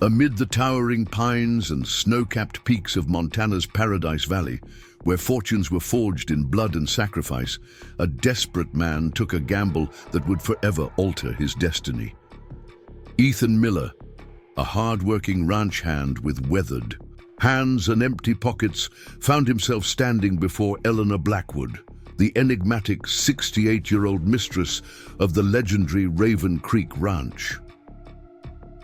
Amid the towering pines and snow-capped peaks of Montana's Paradise Valley, where fortunes were forged in blood and sacrifice, a desperate man took a gamble that would forever alter his destiny. Ethan Miller, a hard-working ranch hand with weathered hands and empty pockets, found himself standing before Eleanor Blackwood, the enigmatic 68-year-old mistress of the legendary Raven Creek Ranch.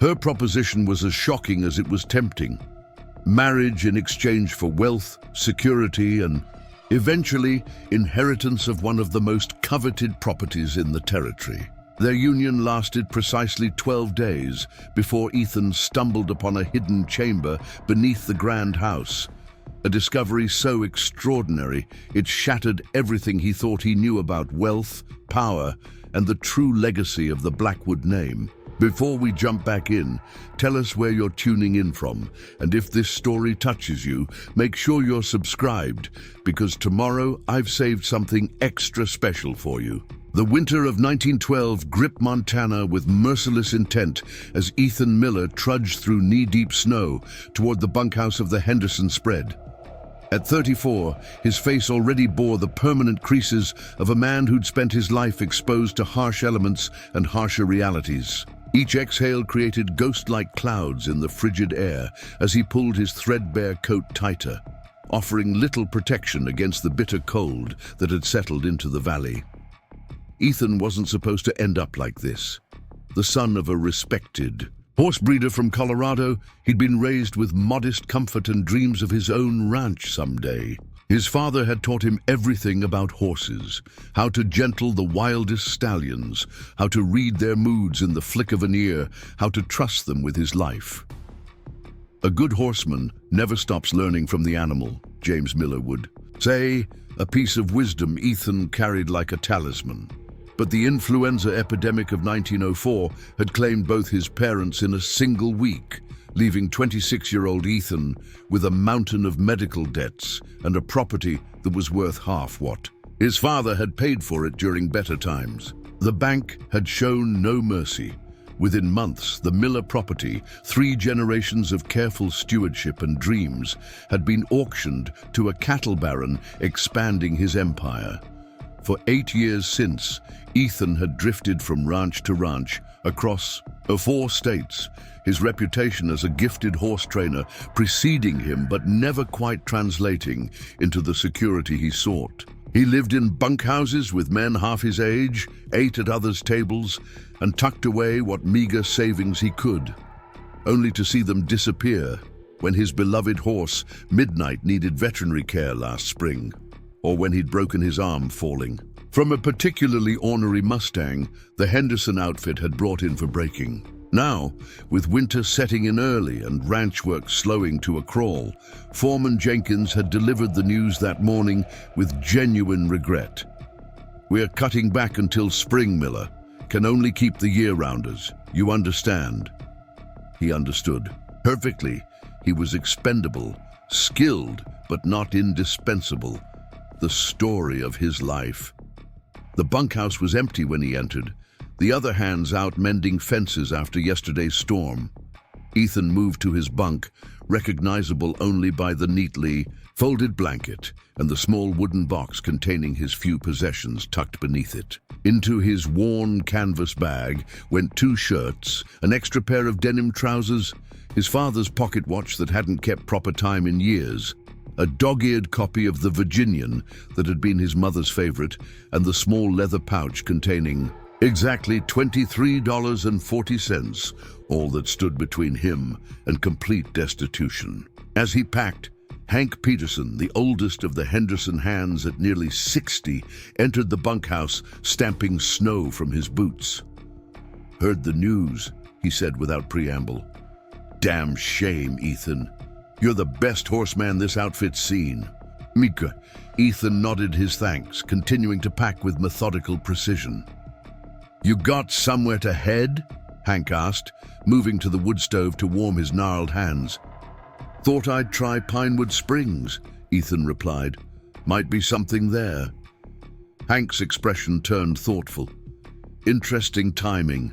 Her proposition was as shocking as it was tempting. Marriage in exchange for wealth, security, and eventually inheritance of one of the most coveted properties in the territory. Their union lasted precisely 12 days before Ethan stumbled upon a hidden chamber beneath the grand house, a discovery so extraordinary it shattered everything he thought he knew about wealth, power, and the true legacy of the Blackwood name. Before we jump back in, tell us where you're tuning in from, and if this story touches you, make sure you're subscribed, because tomorrow I've saved something extra special for you. The winter of 1912 gripped Montana with merciless intent as Ethan Miller trudged through knee-deep snow toward the bunkhouse of the Henderson spread. At 34, his face already bore the permanent creases of a man who'd spent his life exposed to harsh elements and harsher realities. Each exhale created ghost-like clouds in the frigid air as he pulled his threadbare coat tighter, offering little protection against the bitter cold that had settled into the valley. Ethan wasn't supposed to end up like this. The son of a respected horse breeder from Colorado, he'd been raised with modest comfort and dreams of his own ranch someday. His father had taught him everything about horses, how to gentle the wildest stallions, how to read their moods in the flick of an ear, how to trust them with his life. A good horseman never stops learning from the animal, James Miller would say, a piece of wisdom Ethan carried like a talisman. But the influenza epidemic of 1904 had claimed both his parents in a single week, leaving 26-year-old Ethan with a mountain of medical debts and a property that was worth half what his father had paid for it during better times. The bank had shown no mercy. Within months, the Miller property, 3 generations of careful stewardship and dreams, had been auctioned to a cattle baron expanding his empire. For 8 years since, Ethan had drifted from ranch to ranch across 4 states, his reputation as a gifted horse trainer preceding him but never quite translating into the security he sought. He lived in bunkhouses with men half his age, ate at others' tables, and tucked away what meager savings he could, only to see them disappear when his beloved horse, Midnight, needed veterinary care last spring, or when he'd broken his arm falling. From a particularly ornery Mustang, the Henderson outfit had brought in for breaking. Now, with winter setting in early and ranch work slowing to a crawl, Foreman Jenkins had delivered the news that morning with genuine regret. "We're cutting back until spring, Miller. Can only keep the year-rounders. You understand?" He understood. Perfectly. He was expendable, skilled, but not indispensable. The story of his life. The bunkhouse was empty when he entered, the other hands out mending fences after yesterday's storm. Ethan moved to his bunk, recognizable only by the neatly folded blanket and the small wooden box containing his few possessions tucked beneath it. Into his worn canvas bag went 2 shirts, an extra pair of denim trousers, his father's pocket watch that hadn't kept proper time in years, a dog-eared copy of the Virginian that had been his mother's favorite, and the small leather pouch containing exactly $23.40, all that stood between him and complete destitution. As he packed, Hank Peterson, the oldest of the Henderson hands at nearly 60, entered the bunkhouse, stamping snow from his boots. "Heard the news," he said without preamble. "Damn shame, Ethan. You're the best horseman this outfit's seen." "Mika." Ethan nodded his thanks, continuing to pack with methodical precision. "You got somewhere to head?" Hank asked, moving to the wood stove to warm his gnarled hands. "Thought I'd try Pinewood Springs," Ethan replied. "Might be something there." Hank's expression turned thoughtful. "Interesting timing.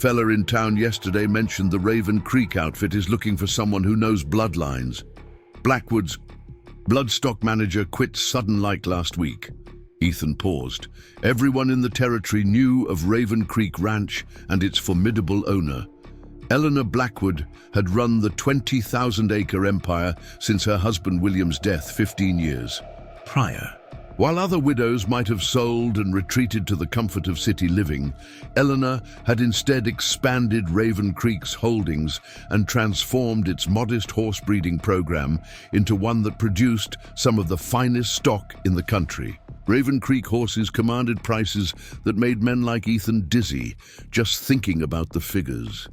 Fella in town yesterday mentioned the Raven Creek outfit is looking for someone who knows bloodlines. Blackwood's bloodstock manager quit sudden-like last week. Ethan paused. Everyone in the territory knew of Raven Creek Ranch and its formidable owner. Eleanor Blackwood had run the 20,000-acre empire since her husband William's death 15 years prior. While other widows might have sold and retreated to the comfort of city living, Eleanor had instead expanded Raven Creek's holdings and transformed its modest horse breeding program into one that produced some of the finest stock in the country. Raven Creek horses commanded prices that made men like Ethan dizzy just thinking about the figures.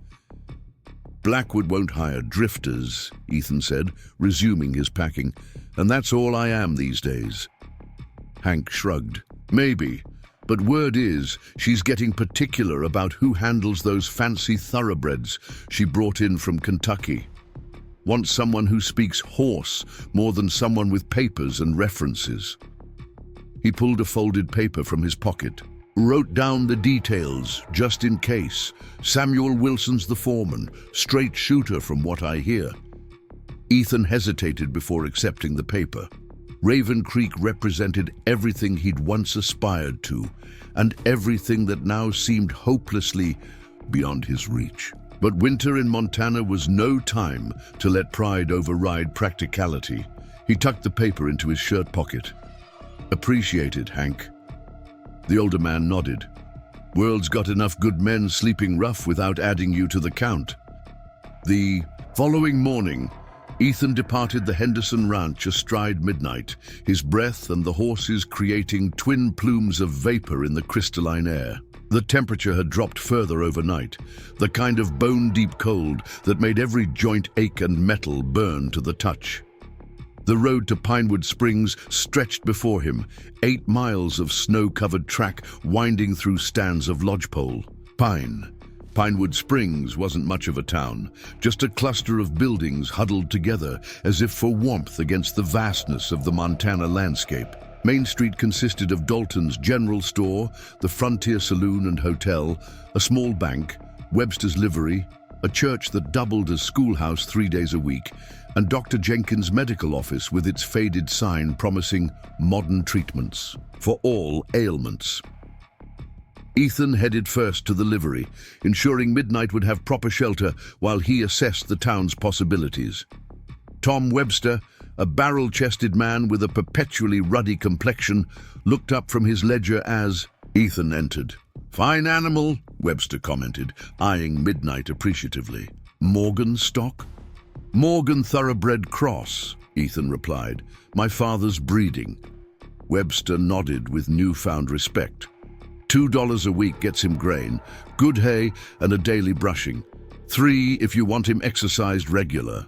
"Blackwood won't hire drifters," Ethan said, resuming his packing, "and that's all I am these days." Hank shrugged. "Maybe, but word is she's getting particular about who handles those fancy thoroughbreds she brought in from Kentucky. Wants someone who speaks horse more than someone with papers and references." He pulled a folded paper from his pocket. "Wrote down the details, just in case. Samuel Wilson's the foreman, straight shooter from what I hear." Ethan hesitated before accepting the paper. Raven Creek represented everything he'd once aspired to, and everything that now seemed hopelessly beyond his reach. But winter in Montana was no time to let pride override practicality. He tucked the paper into his shirt pocket. "Appreciated, Hank." The older man nodded. "World's got enough good men sleeping rough without adding you to the count." The following morning, Ethan departed the Henderson ranch astride midnight, his breath and the horses creating twin plumes of vapor in the crystalline air. The temperature had dropped further overnight, the kind of bone-deep cold that made every joint ache and metal burn to the touch. The road to Pinewood Springs stretched before him, 8 miles of snow-covered track winding through stands of lodgepole. Pinewood Springs wasn't much of a town, just a cluster of buildings huddled together as if for warmth against the vastness of the Montana landscape. Main Street consisted of Dalton's General Store, the Frontier Saloon and Hotel, a small bank, Webster's Livery, a church that doubled as schoolhouse 3 days a week, and Dr. Jenkins' medical office with its faded sign promising modern treatments for all ailments. Ethan headed first to the livery, ensuring midnight would have proper shelter while he assessed the town's possibilities. Tom Webster, a barrel-chested man with a perpetually ruddy complexion, looked up from his ledger as Ethan entered. "Fine animal," Webster commented, eyeing Midnight appreciatively. "Morgan stock?" "Morgan Thoroughbred Cross," Ethan replied. "My father's breeding." Webster nodded with newfound respect. $2 a week gets him grain, good hay, and a daily brushing. $3 if you want him exercised regular.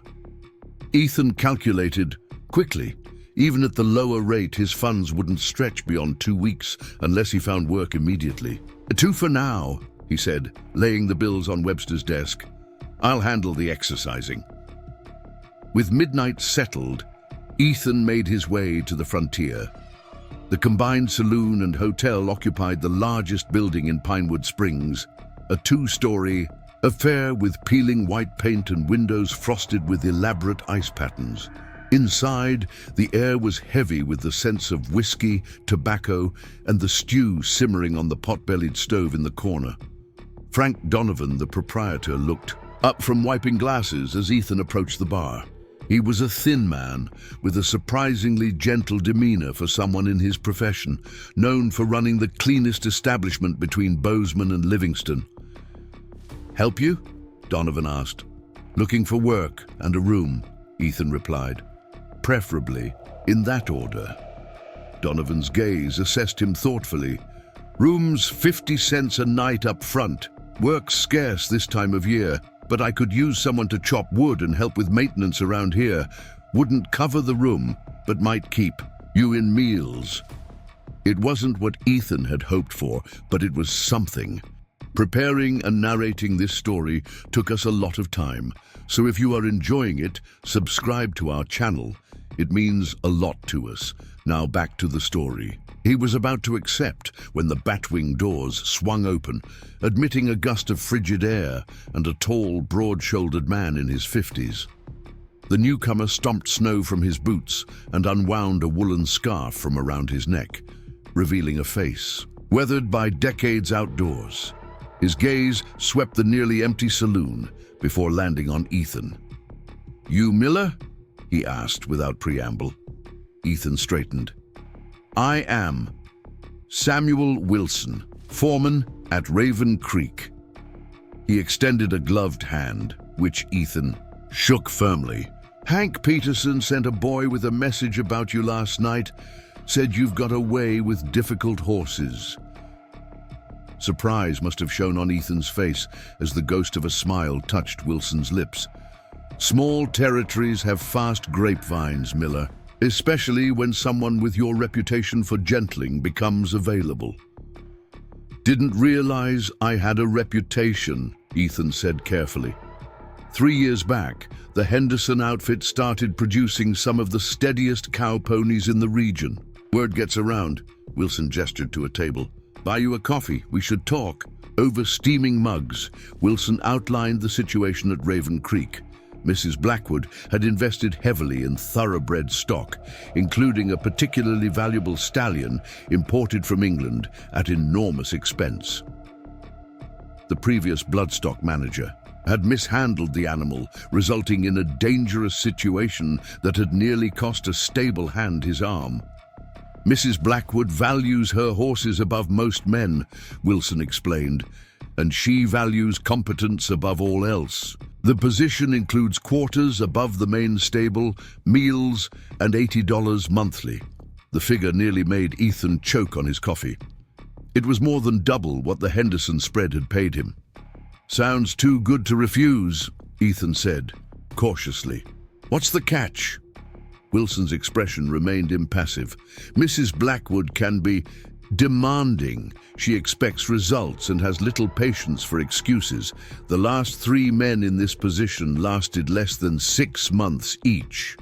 Ethan calculated quickly. Even at the lower rate, his funds wouldn't stretch beyond 2 weeks unless he found work immediately. "2 for now," he said, laying the bills on Webster's desk. "I'll handle the exercising." With midnight settled, Ethan made his way to the frontier. The combined saloon and hotel occupied the largest building in Pinewood Springs, a 2-story affair with peeling white paint and windows frosted with elaborate ice patterns. Inside, the air was heavy with the sense of whiskey, tobacco, and the stew simmering on the pot-bellied stove in the corner. Frank Donovan, the proprietor, looked up from wiping glasses as Ethan approached the bar. He was a thin man with a surprisingly gentle demeanor for someone in his profession, known for running the cleanest establishment between Bozeman and Livingston. "Help you?" Donovan asked. "Looking for work and a room," Ethan replied. "Preferably in that order." Donovan's gaze assessed him thoughtfully. "Room's 50 cents a night up front. Work's scarce this time of year, but I could use someone to chop wood and help with maintenance around here. Wouldn't cover the room, but might keep you in meals." It wasn't what Ethan had hoped for, but it was something. Preparing and narrating this story took us a lot of time, so if you are enjoying it, subscribe to our channel. It means a lot to us. Now back to the story. He was about to accept when the batwing doors swung open, admitting a gust of frigid air and a tall, broad-shouldered man in his 50s. The newcomer stomped snow from his boots and unwound a woolen scarf from around his neck, revealing a face weathered by decades outdoors. His gaze swept the nearly empty saloon before landing on Ethan. "You Miller?" he asked without preamble. Ethan straightened. "I am Samuel Wilson, foreman at Raven Creek." He extended a gloved hand, which Ethan shook firmly. "Hank Peterson sent a boy with a message about you last night. Said you've got a way with difficult horses." Surprise must have shown on Ethan's face as the ghost of a smile touched Wilson's lips. "Small territories have fast grapevines, Miller, especially when someone with your reputation for gentling becomes available." "Didn't realize I had a reputation," Ethan said carefully. 3 years back, the Henderson outfit started producing some of the steadiest cow ponies in the region. "Word gets around," Wilson gestured to a table. "Buy you a coffee, we should talk." Over steaming mugs, Wilson outlined the situation at Raven Creek. Mrs. Blackwood had invested heavily in thoroughbred stock, including a particularly valuable stallion imported from England at enormous expense. The previous bloodstock manager had mishandled the animal, resulting in a dangerous situation that had nearly cost a stable hand his arm. "Mrs. Blackwood values her horses above most men," Wilson explained, "and she values competence above all else. The position includes quarters above the main stable, meals, and $80 monthly." The figure nearly made Ethan choke on his coffee. It was more than double what the Henderson spread had paid him. "Sounds too good to refuse," Ethan said, cautiously. "What's the catch?" Wilson's expression remained impassive. "Mrs. Blackwood can be demanding. She expects results and has little patience for excuses. The last 3 men in this position lasted less than 6 months each."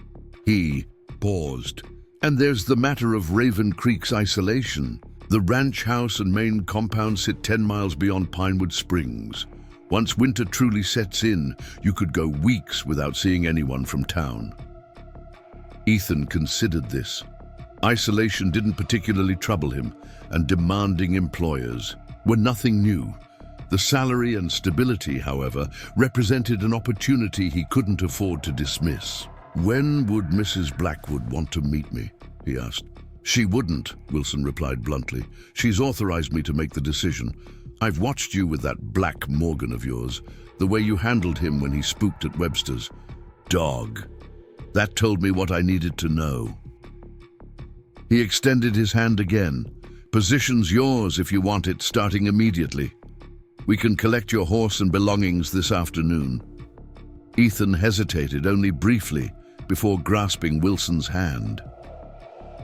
He paused. "And there's the matter of Raven Creek's isolation. The ranch house and main compound sit 10 miles beyond Pinewood Springs. Once winter truly sets in, you could go weeks without seeing anyone from town." Ethan considered this. Isolation didn't particularly trouble him, and demanding employers were nothing new. The salary and stability, however, represented an opportunity he couldn't afford to dismiss. "When would Mrs. Blackwood want to meet me?" he asked. "She wouldn't," Wilson replied bluntly. "She's authorized me to make the decision. I've watched you with that Black Morgan of yours, the way you handled him when he spooked at Webster's. Dog. That told me what I needed to know." He extended his hand again. "Position's yours if you want it, starting immediately. We can collect your horse and belongings this afternoon." Ethan hesitated only briefly before grasping Wilson's hand.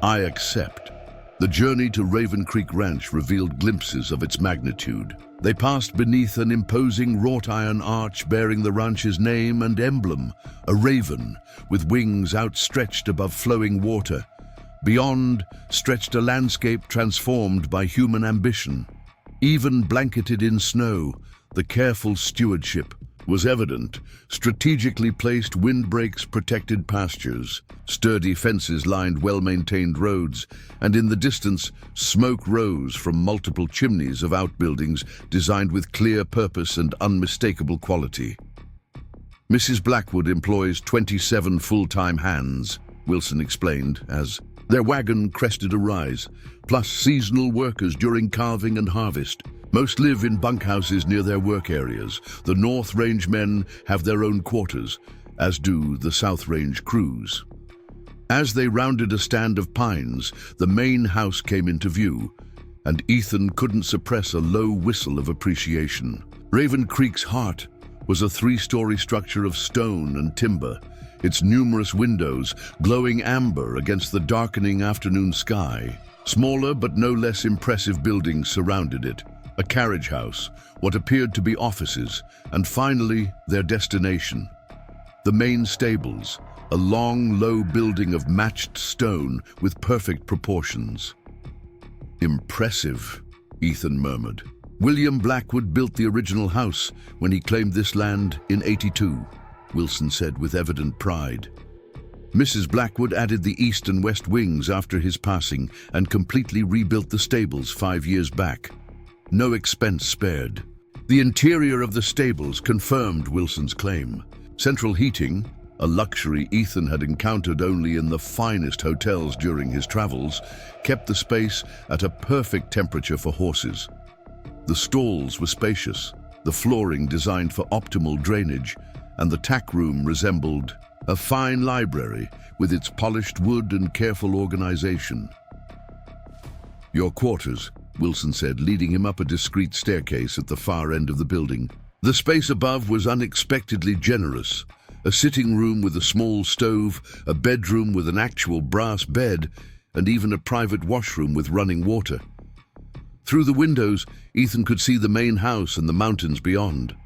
"I accept." The journey to Raven Creek Ranch revealed glimpses of its magnitude. They passed beneath an imposing wrought iron arch bearing the ranch's name and emblem, a raven with wings outstretched above flowing water. Beyond stretched a landscape transformed by human ambition. Even blanketed in snow, the careful stewardship was evident. Strategically placed windbreaks protected pastures, sturdy fences lined well-maintained roads, and in the distance, smoke rose from multiple chimneys of outbuildings designed with clear purpose and unmistakable quality. "Mrs. Blackwood employs 27 full-time hands," Wilson explained as their wagon crested a rise, plus seasonal workers during calving and harvest. Most live in bunkhouses near their work areas. The North Range men have their own quarters, as do the South Range crews. As they rounded a stand of pines, the main house came into view, and Ethan couldn't suppress a low whistle of appreciation. Raven Creek's heart was a 3-story structure of stone and timber, its numerous windows glowing amber against the darkening afternoon sky. Smaller but no less impressive buildings surrounded it, a carriage house, what appeared to be offices, and finally their destination. The main stables, a long, low building of matched stone with perfect proportions. "Impressive," Ethan murmured. "William Blackwood built the original house when he claimed this land in '82, Wilson said with evident pride. Mrs. Blackwood added the east and west wings after his passing and completely rebuilt the stables 5 years back. No expense spared. The interior of the stables confirmed Wilson's claim. Central heating, a luxury Ethan had encountered only in the finest hotels during his travels, kept the space at a perfect temperature for horses. The stalls were spacious, the flooring designed for optimal drainage, and the tack room resembled a fine library with its polished wood and careful organization. "Your quarters," Wilson said, leading him up a discreet staircase at the far end of the building. The space above was unexpectedly generous. A sitting room with a small stove, a bedroom with an actual brass bed, and even a private washroom with running water. Through the windows, Ethan could see the main house and the mountains beyond.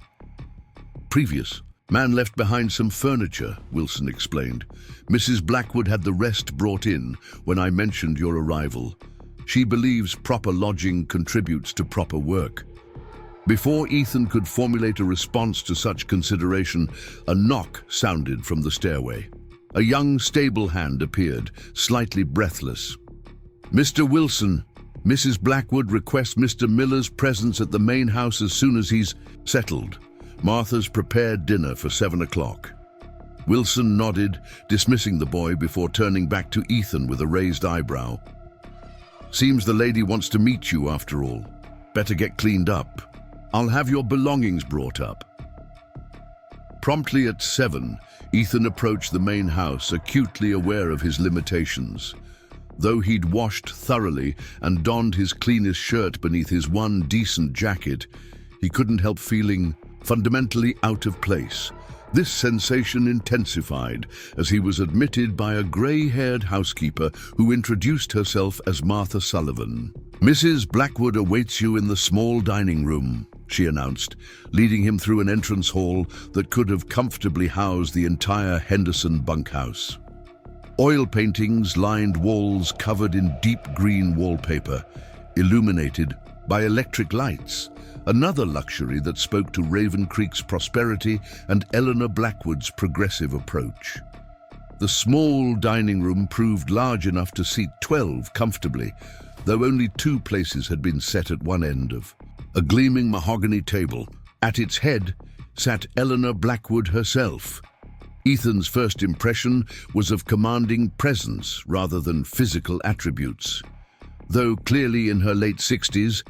"Previous. Man left behind some furniture," Wilson explained. "Mrs. Blackwood had the rest brought in when I mentioned your arrival. She believes proper lodging contributes to proper work." Before Ethan could formulate a response to such consideration, a knock sounded from the stairway. A young stable hand appeared, slightly breathless. "Mr. Wilson, Mrs. Blackwood requests Mr. Miller's presence at the main house as soon as he's settled. Martha's prepared dinner for 7 o'clock. Wilson nodded, dismissing the boy before turning back to Ethan with a raised eyebrow. "Seems the lady wants to meet you after all. Better get cleaned up. I'll have your belongings brought up." Promptly at 7, Ethan approached the main house, acutely aware of his limitations. Though he'd washed thoroughly and donned his cleanest shirt beneath his one decent jacket, he couldn't help feeling fundamentally out of place. This sensation intensified as he was admitted by a grey-haired housekeeper who introduced herself as Martha Sullivan. "Mrs. Blackwood awaits you in the small dining room," she announced, leading him through an entrance hall that could have comfortably housed the entire Henderson bunkhouse. Oil paintings lined walls covered in deep green wallpaper, illuminated by electric lights, another luxury that spoke to Raven Creek's prosperity and Eleanor Blackwood's progressive approach. The small dining room proved large enough to seat 12 comfortably, though only 2 places had been set at one end of. A gleaming mahogany table. At its head sat Eleanor Blackwood herself. Ethan's first impression was of commanding presence rather than physical attributes. Though clearly in her late 60s,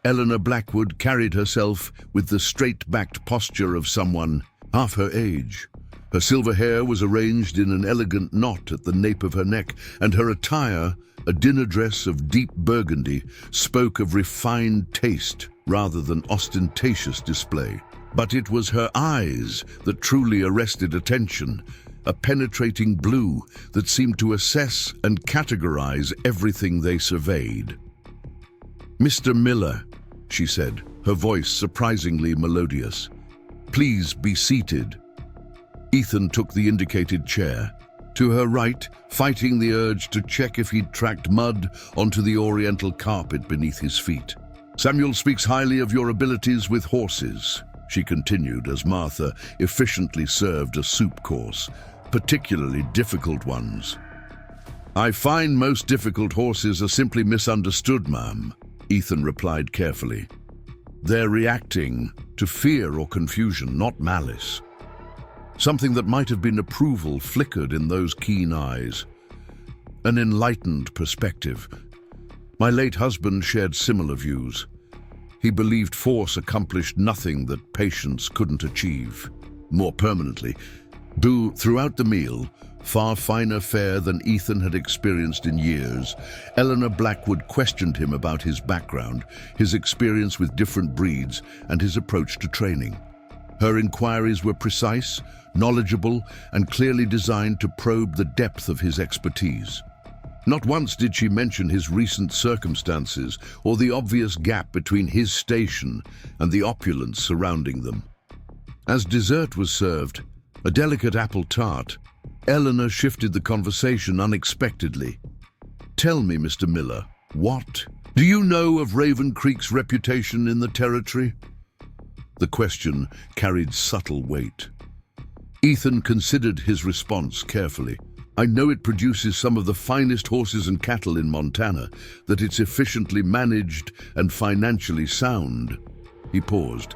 Eleanor Blackwood carried herself with the straight-backed posture of someone half her age. Her silver hair was arranged in an elegant knot at the nape of her neck, and her attire, a dinner dress of deep burgundy, spoke of refined taste rather than ostentatious display. But it was her eyes that truly arrested attention, a penetrating blue that seemed to assess and categorize everything they surveyed. "Mr. Miller," she said, her voice surprisingly melodious. "Please be seated." Ethan took the indicated chair. To her right, fighting the urge to check if he'd tracked mud onto the oriental carpet beneath his feet. "Samuel speaks highly of your abilities with horses," she continued as Martha efficiently served a soup course, particularly difficult ones. "I find most difficult horses are simply misunderstood, ma'am," Ethan replied carefully. "They're reacting to fear or confusion, not malice." Something that might have been approval flickered in those keen eyes. An enlightened perspective. My late husband shared similar views. He believed force accomplished nothing that patience couldn't achieve. More permanently, throughout the meal, far finer fare than Ethan had experienced in years, Eleanor Blackwood questioned him about his background, his experience with different breeds, and his approach to training. Her inquiries were precise, knowledgeable, and clearly designed to probe the depth of his expertise. Not once did she mention his recent circumstances or the obvious gap between his station and the opulence surrounding them. As dessert was served, a delicate apple tart, Eleanor shifted the conversation unexpectedly. "Tell me, Mr. Miller, what do you know of Raven Creek's reputation in the territory?" The question carried subtle weight. Ethan considered his response carefully. "I know it produces some of the finest horses and cattle in Montana, that it's efficiently managed and financially sound." He paused.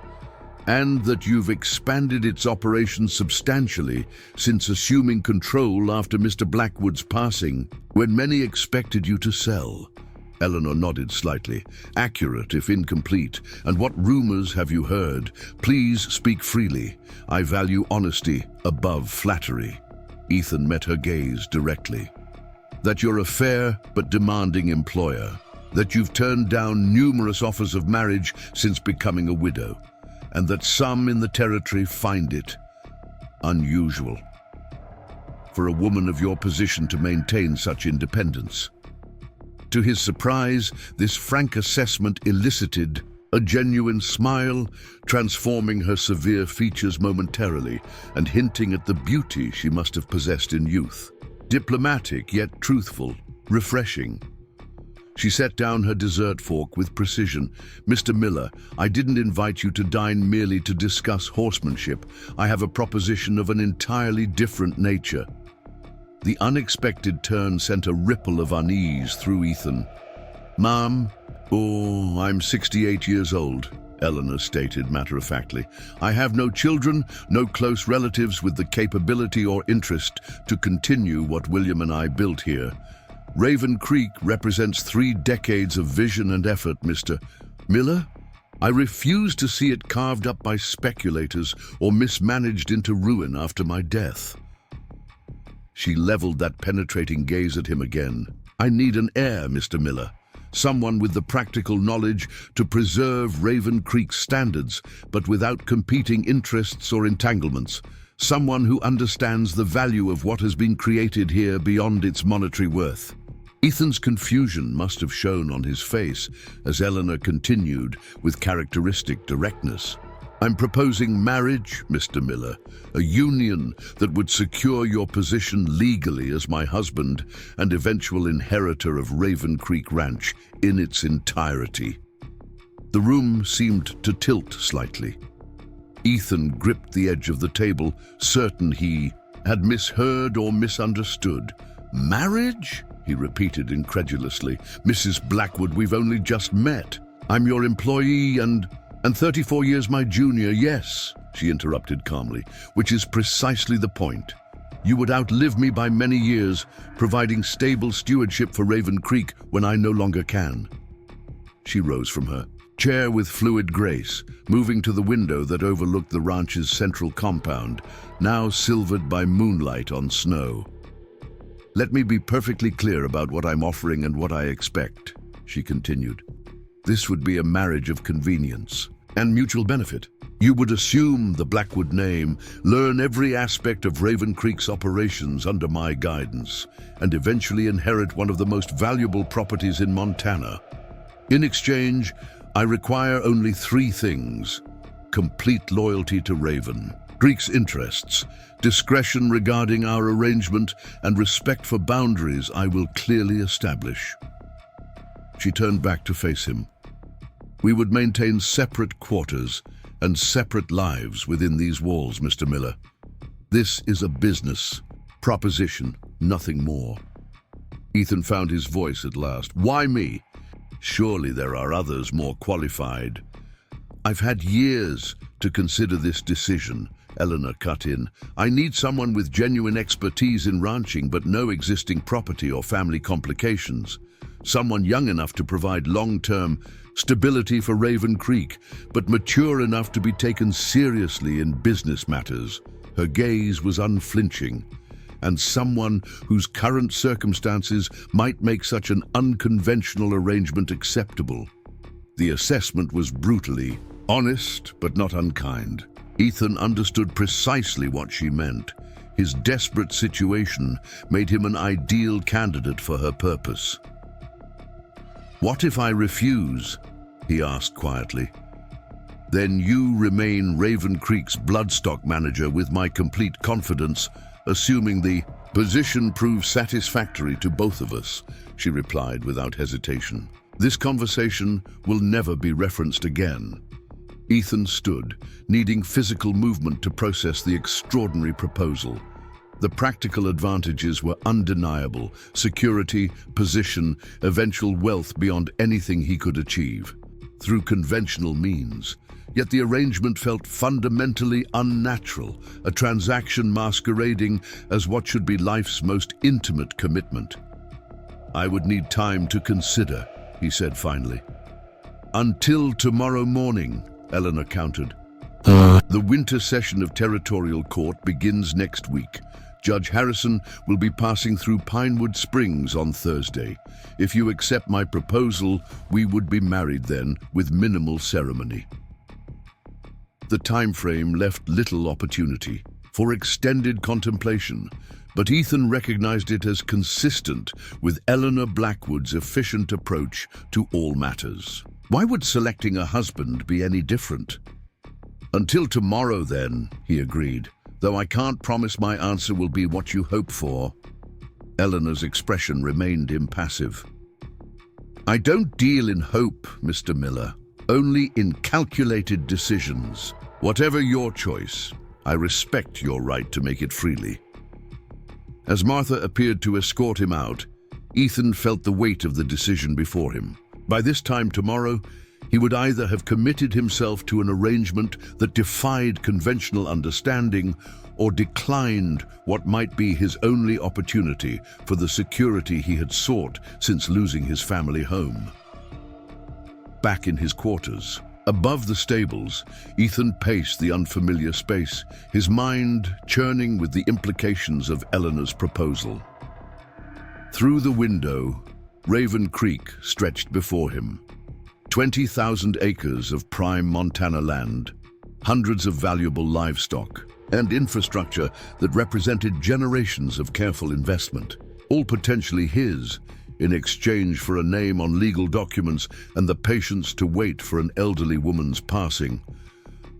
"And that you've expanded its operations substantially since assuming control after Mr. Blackwood's passing, when many expected you to sell." Eleanor nodded slightly. "Accurate, if incomplete. And what rumors have you heard? Please speak freely. I value honesty above flattery." Ethan met her gaze directly. "That you're a fair but demanding employer. That you've turned down numerous offers of marriage since becoming a widow. And that some in the territory find it unusual for a woman of your position to maintain such independence." To his surprise, this frank assessment elicited a genuine smile, transforming her severe features momentarily and hinting at the beauty she must have possessed in youth. Diplomatic yet truthful, refreshing. She set down her dessert fork with precision. "Mr. Miller, I didn't invite you to dine merely to discuss horsemanship. I have a proposition of an entirely different nature." The unexpected turn sent a ripple of unease through Ethan. "Ma'am, I'm 68 years old," Eleanor stated matter-of-factly. "I have no children, no close relatives with the capability or interest to continue what William and I built here. Raven Creek represents 3 decades of vision and effort, Mr. Miller. I refuse to see it carved up by speculators or mismanaged into ruin after my death." She leveled that penetrating gaze at him again. "I need an heir, Mr. Miller. Someone with the practical knowledge to preserve Raven Creek's standards, but without competing interests or entanglements. Someone who understands the value of what has been created here beyond its monetary worth." Ethan's confusion must have shown on his face as Eleanor continued with characteristic directness. "I'm proposing marriage, Mr. Miller, a union that would secure your position legally as my husband and eventual inheritor of Raven Creek Ranch in its entirety." The room seemed to tilt slightly. Ethan gripped the edge of the table, certain he had misheard or misunderstood. "Marriage?" he repeated incredulously. "Mrs. Blackwood, we've only just met. I'm your employee and 34 years my junior." "Yes," she interrupted calmly, "which is precisely the point. You would outlive me by many years, providing stable stewardship for Raven Creek when I no longer can." She rose from her chair with fluid grace, moving to the window that overlooked the ranch's central compound, now silvered by moonlight on snow. "Let me be perfectly clear about what I'm offering and what I expect," she continued. "This would be a marriage of convenience and mutual benefit. You would assume the Blackwood name, learn every aspect of Raven Creek's operations under my guidance, and eventually inherit one of the most valuable properties in Montana. In exchange, I require only 3 things: complete loyalty to Raven Creek's interests, discretion regarding our arrangement, and respect for boundaries I will clearly establish." She turned back to face him. "We would maintain separate quarters and separate lives within these walls, Mr. Miller. This is a business proposition, nothing more." Ethan found his voice at last. "Why me? Surely there are others more qualified." "I've had years to consider this decision," Eleanor cut in. "I need someone with genuine expertise in ranching but no existing property or family complications. Someone young enough to provide long-term stability for Raven Creek, but mature enough to be taken seriously in business matters." Her gaze was unflinching. "And someone whose current circumstances might make such an unconventional arrangement acceptable." The assessment was brutally honest, but not unkind. Ethan understood precisely what she meant. His desperate situation made him an ideal candidate for her purpose. "What if I refuse?" he asked quietly. "Then you remain Raven Creek's bloodstock manager with my complete confidence, assuming the position proves satisfactory to both of us," she replied without hesitation. "This conversation will never be referenced again." Ethan stood, needing physical movement to process the extraordinary proposal. The practical advantages were undeniable: security, position, eventual wealth beyond anything he could achieve through conventional means. Yet the arrangement felt fundamentally unnatural, a transaction masquerading as what should be life's most intimate commitment. "I would need time to consider," he said finally. "Until tomorrow morning," Eleanor countered. "The winter session of territorial court begins next week. Judge Harrison will be passing through Pinewood Springs on Thursday. If you accept my proposal, we would be married then, with minimal ceremony." The time frame left little opportunity for extended contemplation, but Ethan recognized it as consistent with Eleanor Blackwood's efficient approach to all matters. Why would selecting a husband be any different? "Until tomorrow, then," he agreed, "though I can't promise my answer will be what you hope for." Eleanor's expression remained impassive. "I don't deal in hope, Mr. Miller, only in calculated decisions. Whatever your choice, I respect your right to make it freely." As Martha appeared to escort him out, Ethan felt the weight of the decision before him. By this time tomorrow, he would either have committed himself to an arrangement that defied conventional understanding or declined what might be his only opportunity for the security he had sought since losing his family home. Back in his quarters, above the stables, Ethan paced the unfamiliar space, his mind churning with the implications of Eleanor's proposal. Through the window, Raven Creek stretched before him. 20,000 acres of prime Montana land, hundreds of valuable livestock, and infrastructure that represented generations of careful investment, all potentially his, in exchange for a name on legal documents and the patience to wait for an elderly woman's passing.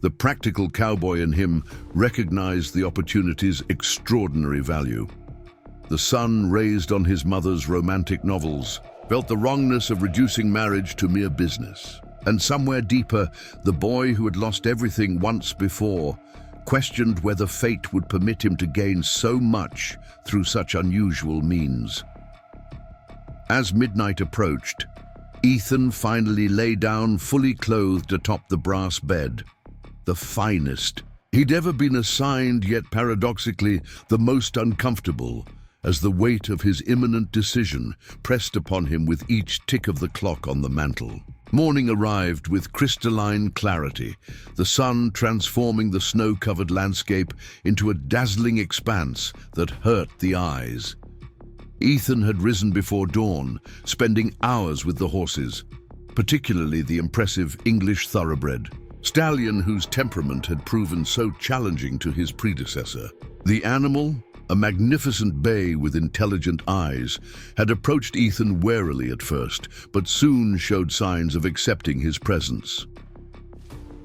The practical cowboy in him recognized the opportunity's extraordinary value. The son raised on his mother's romantic novels felt the wrongness of reducing marriage to mere business. And somewhere deeper, the boy who had lost everything once before questioned whether fate would permit him to gain so much through such unusual means. As midnight approached, Ethan finally lay down fully clothed atop the brass bed, the finest he'd ever been assigned, yet paradoxically the most uncomfortable, as the weight of his imminent decision pressed upon him with each tick of the clock on the mantel. Morning arrived with crystalline clarity, the sun transforming the snow-covered landscape into a dazzling expanse that hurt the eyes. Ethan had risen before dawn, spending hours with the horses, particularly the impressive English thoroughbred stallion whose temperament had proven so challenging to his predecessor. The animal, a magnificent bay with intelligent eyes, had approached Ethan warily at first, but soon showed signs of accepting his presence.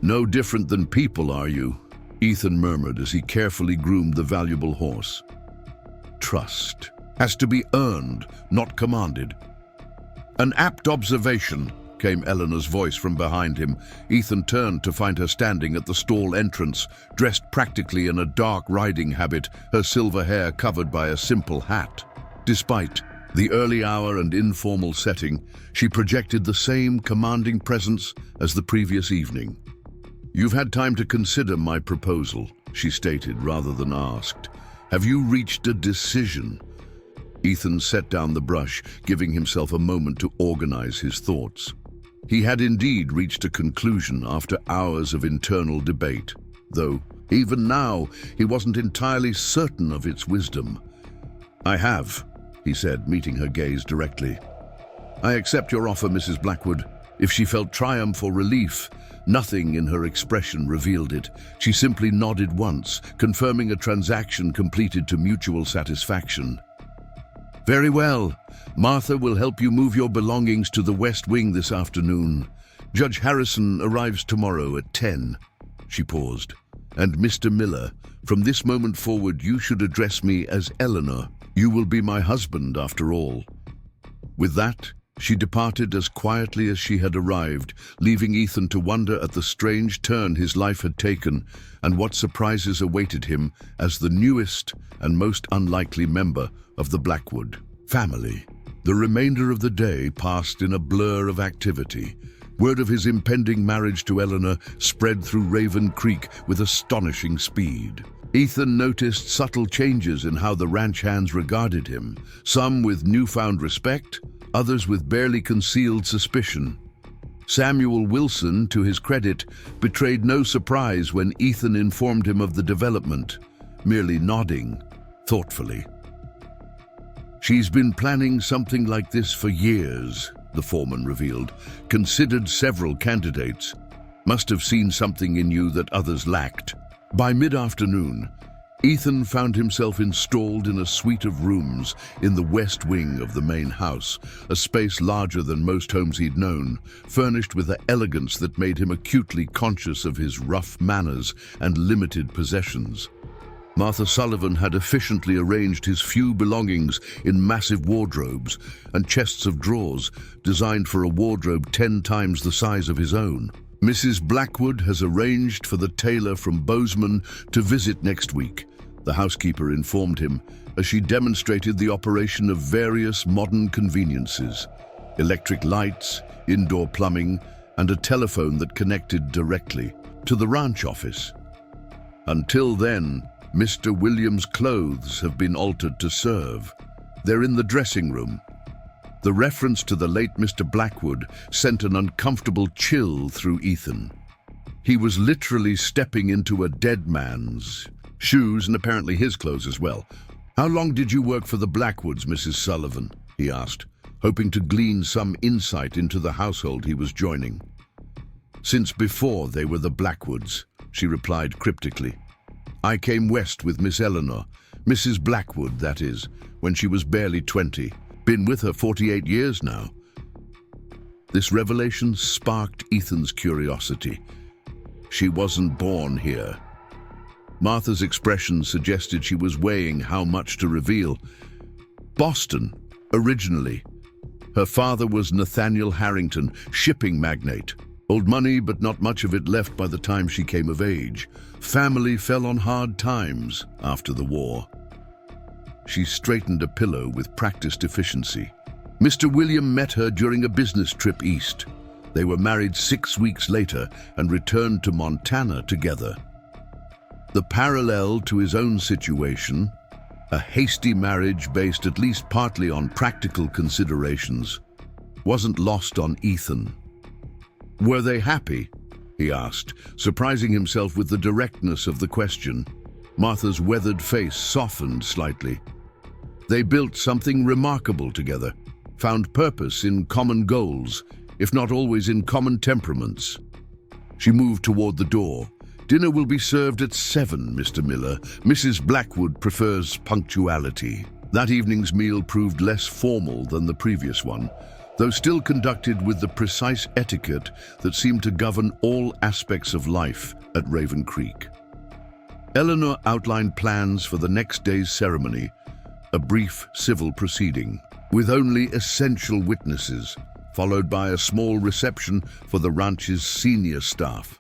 "No different than people, are you?" Ethan murmured as he carefully groomed the valuable horse. "Trust has to be earned, not commanded." "An apt observation," came Eleanor's voice from behind him. Ethan turned to find her standing at the stall entrance, dressed practically in a dark riding habit, her silver hair covered by a simple hat. Despite the early hour and informal setting, she projected the same commanding presence as the previous evening. "You've had time to consider my proposal," she stated rather than asked. "Have you reached a decision?" Ethan set down the brush, giving himself a moment to organize his thoughts. He had indeed reached a conclusion after hours of internal debate, though even now he wasn't entirely certain of its wisdom. "I have," he said, meeting her gaze directly. "I accept your offer, Mrs. Blackwood, If she felt triumph or relief, nothing in her expression revealed it. She simply nodded once, confirming a transaction completed to mutual satisfaction. "Very well. Martha will help you move your belongings to the West Wing this afternoon. Judge Harrison arrives tomorrow at 10. She paused. "And Mr. Miller, from this moment forward you should address me as Eleanor. You will be my husband after all." With that, she departed as quietly as she had arrived, leaving Ethan to wonder at the strange turn his life had taken and what surprises awaited him as the newest and most unlikely member of the Blackwood family. The remainder of the day passed in a blur of activity. Word of his impending marriage to Eleanor spread through Raven Creek with astonishing speed. Ethan noticed subtle changes in how the ranch hands regarded him, some with newfound respect, others with barely concealed suspicion. Samuel Wilson, to his credit, betrayed no surprise when Ethan informed him of the development, merely nodding thoughtfully. "She's been planning something like this for years," the foreman revealed. "Considered several candidates. Must have seen something in you that others lacked." By mid-afternoon, Ethan found himself installed in a suite of rooms in the west wing of the main house, a space larger than most homes he'd known, furnished with an elegance that made him acutely conscious of his rough manners and limited possessions. Martha Sullivan had efficiently arranged his few belongings in massive wardrobes and chests of drawers designed for a wardrobe 10 times the size of his own. "Mrs. Blackwood has arranged for the tailor from Bozeman to visit next week," the housekeeper informed him as she demonstrated the operation of various modern conveniences: electric lights, indoor plumbing, and a telephone that connected directly to the ranch office. "Until then, Mr. Williams' clothes have been altered to serve. They're in the dressing room." The reference to the late Mr. Blackwood sent an uncomfortable chill through Ethan. He was literally stepping into a dead man's shoes, and apparently his clothes as well. "How long did you work for the Blackwoods, Mrs. Sullivan?" he asked, hoping to glean some insight into the household he was joining. "Since before they were the Blackwoods," she replied cryptically. "I came west with Miss Eleanor, Mrs. Blackwood, that is, when she was barely 20. Been with her 48 years now." This revelation sparked Ethan's curiosity. She wasn't born here. Martha's expression suggested she was weighing how much to reveal. "Boston, originally. Her father was Nathaniel Harrington, shipping magnate. Old money, but not much of it left by the time she came of age. Family fell on hard times after the war." She straightened a pillow with practiced efficiency. "Mr. William met her during a business trip east. They were married 6 weeks later and returned to Montana together." The parallel to his own situation, a hasty marriage based at least partly on practical considerations, wasn't lost on Ethan. "Were they happy?" he asked, surprising himself with the directness of the question. Martha's weathered face softened slightly. "They built something remarkable together, found purpose in common goals, if not always in common temperaments." She moved toward the door. "Dinner will be served at 7, Mr. Miller. Mrs. Blackwood prefers punctuality." That evening's meal proved less formal than the previous one, though still conducted with the precise etiquette that seemed to govern all aspects of life at Raven Creek. Eleanor outlined plans for the next day's ceremony, a brief civil proceeding, with only essential witnesses, followed by a small reception for the ranch's senior staff.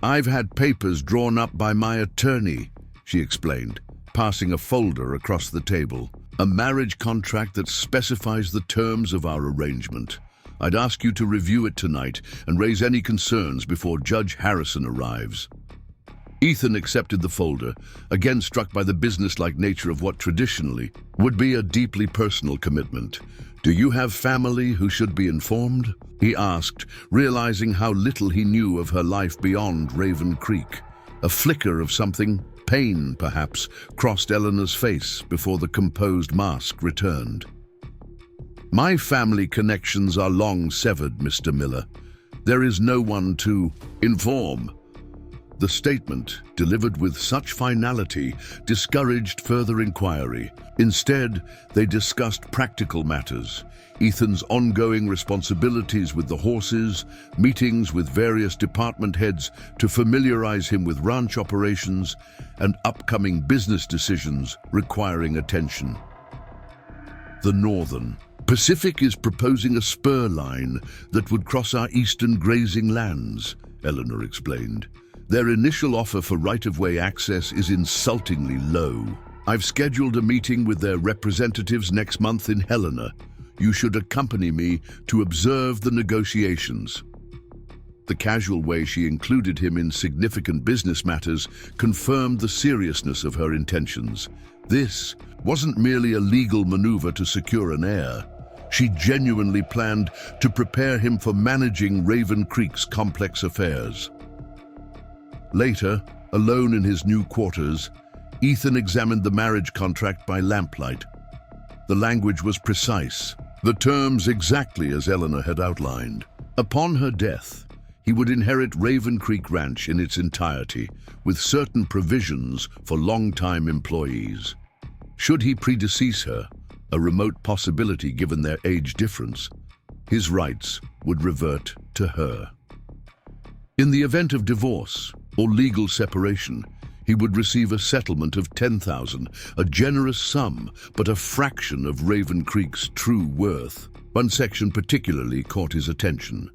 "I've had papers drawn up by my attorney," she explained, passing a folder across the table. "A marriage contract that specifies the terms of our arrangement. I'd ask you to review it tonight and raise any concerns before Judge Harrison arrives." Ethan accepted the folder, again struck by the businesslike nature of what traditionally would be a deeply personal commitment. "Do you have family who should be informed?" he asked, realizing how little he knew of her life beyond Raven Creek. A flicker of something, pain perhaps, crossed Eleanor's face before the composed mask returned. My family connections are long severed, Mr. Miller. There is no one to inform. The statement, delivered with such finality, discouraged further inquiry. Instead, they discussed practical matters, Ethan's ongoing responsibilities with the horses, meetings with various department heads to familiarize him with ranch operations, and upcoming business decisions requiring attention. The Northern Pacific is proposing a spur line that would cross our eastern grazing lands, Eleanor explained. Their initial offer for right-of-way access is insultingly low. I've scheduled a meeting with their representatives next month in Helena. You should accompany me to observe the negotiations. The casual way she included him in significant business matters confirmed the seriousness of her intentions. This wasn't merely a legal maneuver to secure an heir. She genuinely planned to prepare him for managing Raven Creek's complex affairs. Later, alone in his new quarters, Ethan examined the marriage contract by lamplight. The language was precise, the terms exactly as Eleanor had outlined. Upon her death, he would inherit Raven Creek Ranch in its entirety, with certain provisions for long-time employees. Should he predecease her, a remote possibility given their age difference, his rights would revert to her. In the event of divorce or legal separation, he would receive a settlement of $10,000, a generous sum, but a fraction of Raven Creek's true worth. One section particularly caught his attention.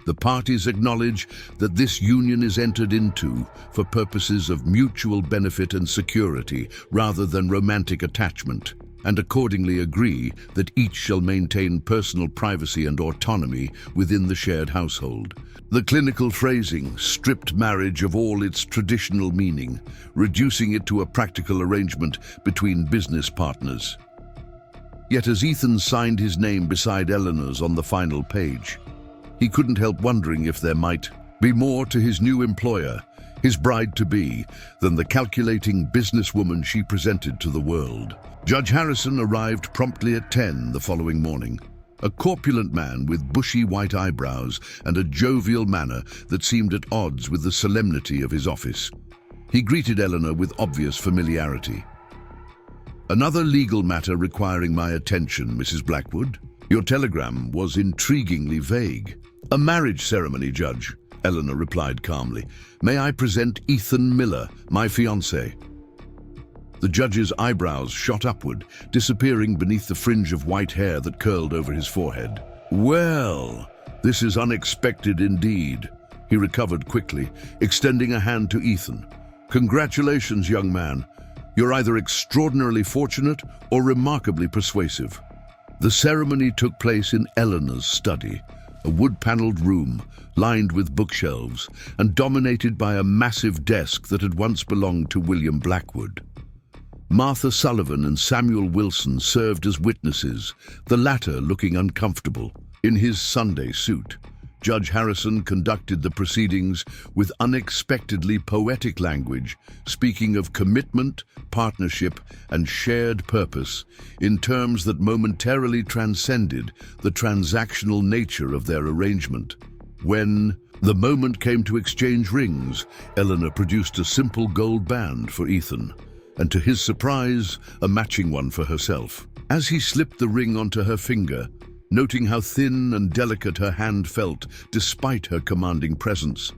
The parties acknowledge that this union is entered into for purposes of mutual benefit and security rather than romantic attachment, and accordingly agree that each shall maintain personal privacy and autonomy within the shared household. The clinical phrasing stripped marriage of all its traditional meaning, reducing it to a practical arrangement between business partners. Yet as Ethan signed his name beside Eleanor's on the final page, he couldn't help wondering if there might be more to his new employer, his bride-to-be, than the calculating businesswoman she presented to the world. Judge Harrison arrived promptly at 10 the following morning, a corpulent man with bushy white eyebrows and a jovial manner that seemed at odds with the solemnity of his office. He greeted Eleanor with obvious familiarity. "Another legal matter requiring my attention, Mrs. Blackwood. Your telegram was intriguingly vague." "A marriage ceremony, Judge," Eleanor replied calmly. "May I present Ethan Miller, my fiancé?" The judge's eyebrows shot upward, disappearing beneath the fringe of white hair that curled over his forehead. "Well, this is unexpected indeed." He recovered quickly, extending a hand to Ethan. "Congratulations, young man. You're either extraordinarily fortunate or remarkably persuasive." The ceremony took place in Eleanor's study, a wood-paneled room lined with bookshelves and dominated by a massive desk that had once belonged to William Blackwood. Martha Sullivan and Samuel Wilson served as witnesses, the latter looking uncomfortable. In his Sunday suit, Judge Harrison conducted the proceedings with unexpectedly poetic language, speaking of commitment, partnership, and shared purpose in terms that momentarily transcended the transactional nature of their arrangement. When the moment came to exchange rings, Eleanor produced a simple gold band for Ethan, and to his surprise, a matching one for herself. As he slipped the ring onto her finger, noting how thin and delicate her hand felt despite her commanding presence,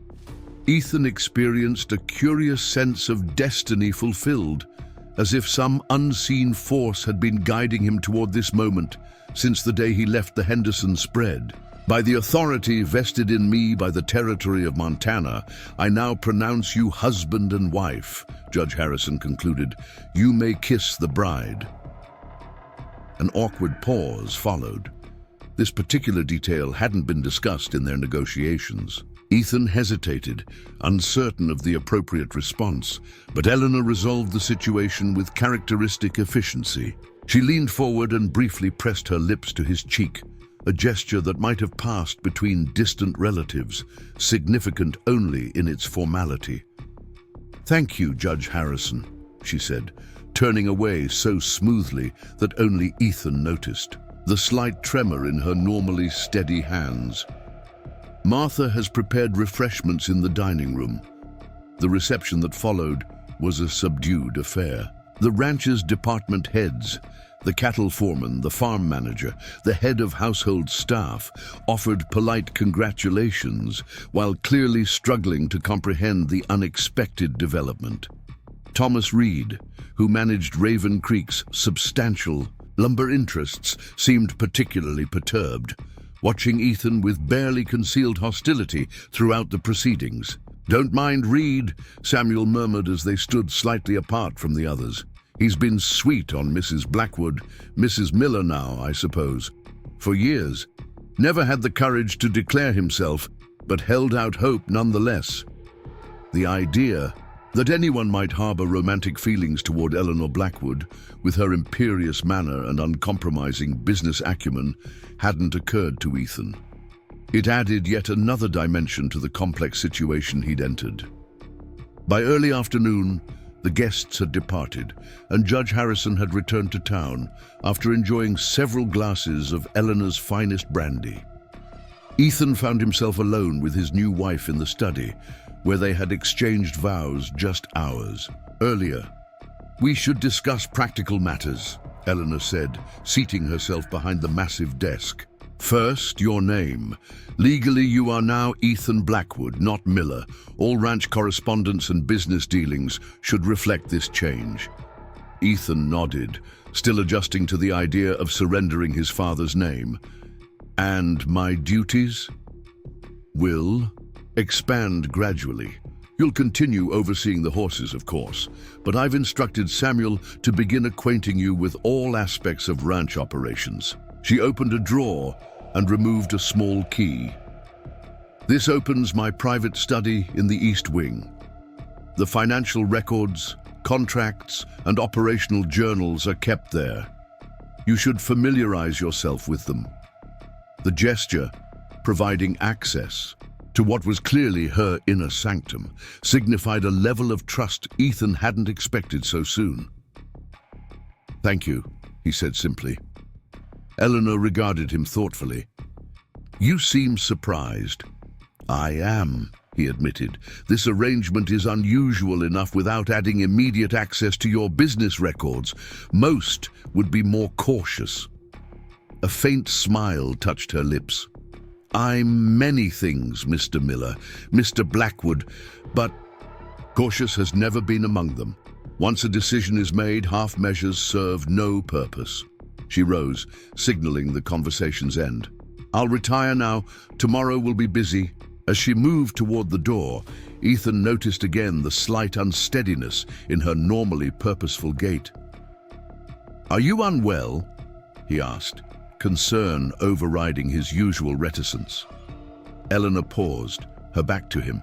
Ethan experienced a curious sense of destiny fulfilled, as if some unseen force had been guiding him toward this moment since the day he left the Henderson spread. "By the authority vested in me by the territory of Montana, I now pronounce you husband and wife," Judge Harrison concluded. "You may kiss the bride." An awkward pause followed. This particular detail hadn't been discussed in their negotiations. Ethan hesitated, uncertain of the appropriate response, but Eleanor resolved the situation with characteristic efficiency. She leaned forward and briefly pressed her lips to his cheek, a gesture that might have passed between distant relatives, significant only in its formality. "Thank you, Judge Harrison," she said, turning away so smoothly that only Ethan noticed. the slight tremor in her normally steady hands. Martha has prepared refreshments in the dining room. The reception that followed was a subdued affair. The ranch's department heads, the cattle foreman, the farm manager, the head of household staff, offered polite congratulations while clearly struggling to comprehend the unexpected development. Thomas Reed, who managed Raven Creek's substantial lumber interests, seemed particularly perturbed, watching Ethan with barely concealed hostility throughout the proceedings. "Don't mind Reed," Samuel murmured as they stood slightly apart from the others. "He's been sweet on Mrs. Blackwood, Mrs. Miller now, I suppose, for years. Never had the courage to declare himself, but held out hope nonetheless." The idea that anyone might harbor romantic feelings toward Eleanor Blackwood, with her imperious manner and uncompromising business acumen, hadn't occurred to Ethan. It added yet another dimension to the complex situation he'd entered. By early afternoon, the guests had departed, and Judge Harrison had returned to town after enjoying several glasses of Eleanor's finest brandy. Ethan found himself alone with his new wife in the study, where they had exchanged vows just hours earlier. "We should discuss practical matters," Eleanor said, seating herself behind the massive desk. "First, your name. Legally, you are now Ethan Blackwood, not Miller. All ranch correspondence and business dealings should reflect this change." Ethan nodded, still adjusting to the idea of surrendering his father's name. "And my duties?" "Will expand gradually. You'll continue overseeing the horses, of course, but I've instructed Samuel to begin acquainting you with all aspects of ranch operations." She opened a drawer and removed a small key. "This opens my private study in the East Wing. The financial records, contracts, and operational journals are kept there. You should familiarize yourself with them." The gesture, providing access to what was clearly her inner sanctum, signified a level of trust Ethan hadn't expected so soon. "Thank you," he said simply. Eleanor regarded him thoughtfully. "You seem surprised." "I am," he admitted. "This arrangement is unusual enough without adding immediate access to your business records. Most would be more cautious." A faint smile touched her lips. "I'm many things, Mr. Miller, Mr. Blackwood, but cautious has never been among them. Once a decision is made, half measures serve no purpose." She rose, signaling the conversation's end. "I'll retire now. Tomorrow will be busy." As she moved toward the door, Ethan noticed again the slight unsteadiness in her normally purposeful gait. "Are you unwell?" he asked, concern overriding his usual reticence. Eleanor paused, her back to him.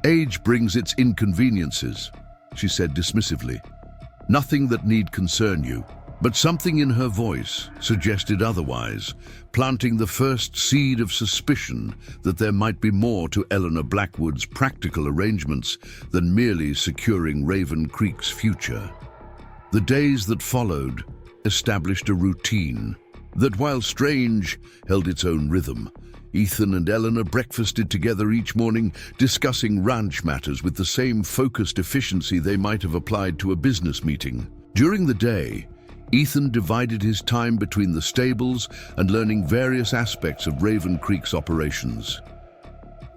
"Age brings its inconveniences," she said dismissively. "Nothing that need concern you." But something in her voice suggested otherwise, planting the first seed of suspicion that there might be more to Eleanor Blackwood's practical arrangements than merely securing Raven Creek's future. The days that followed established a routine that, while strange, held its own rhythm. Ethan and Eleanor breakfasted together each morning, discussing ranch matters with the same focused efficiency they might have applied to a business meeting. During the day, Ethan divided his time between the stables and learning various aspects of Raven Creek's operations.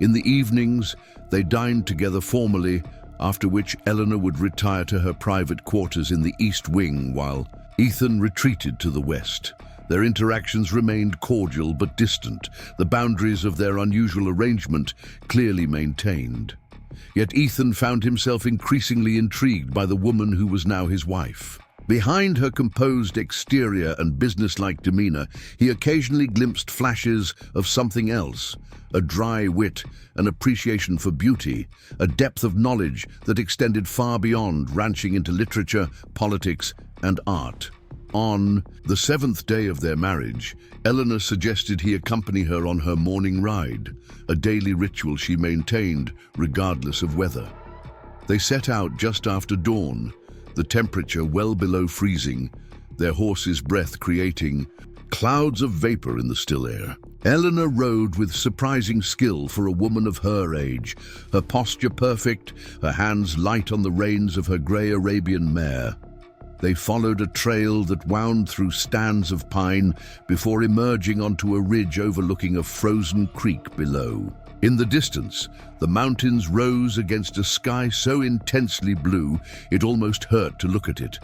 In the evenings, they dined together formally, after which Eleanor would retire to her private quarters in the East Wing while Ethan retreated to the west. Their interactions remained cordial but distant, the boundaries of their unusual arrangement clearly maintained. Yet Ethan found himself increasingly intrigued by the woman who was now his wife. Behind her composed exterior and businesslike demeanor, he occasionally glimpsed flashes of something else, a dry wit, an appreciation for beauty, a depth of knowledge that extended far beyond ranching into literature, politics, and art. On the seventh day of their marriage, Eleanor suggested he accompany her on her morning ride, a daily ritual she maintained regardless of weather. They set out just after dawn, the temperature well below freezing, their horse's breath creating clouds of vapor in the still air. Eleanor rode with surprising skill for a woman of her age, her posture perfect, her hands light on the reins of her grey Arabian mare. They followed a trail that wound through stands of pine before emerging onto a ridge overlooking a frozen creek below. In the distance, the mountains rose against a sky so intensely blue it almost hurt to look at it.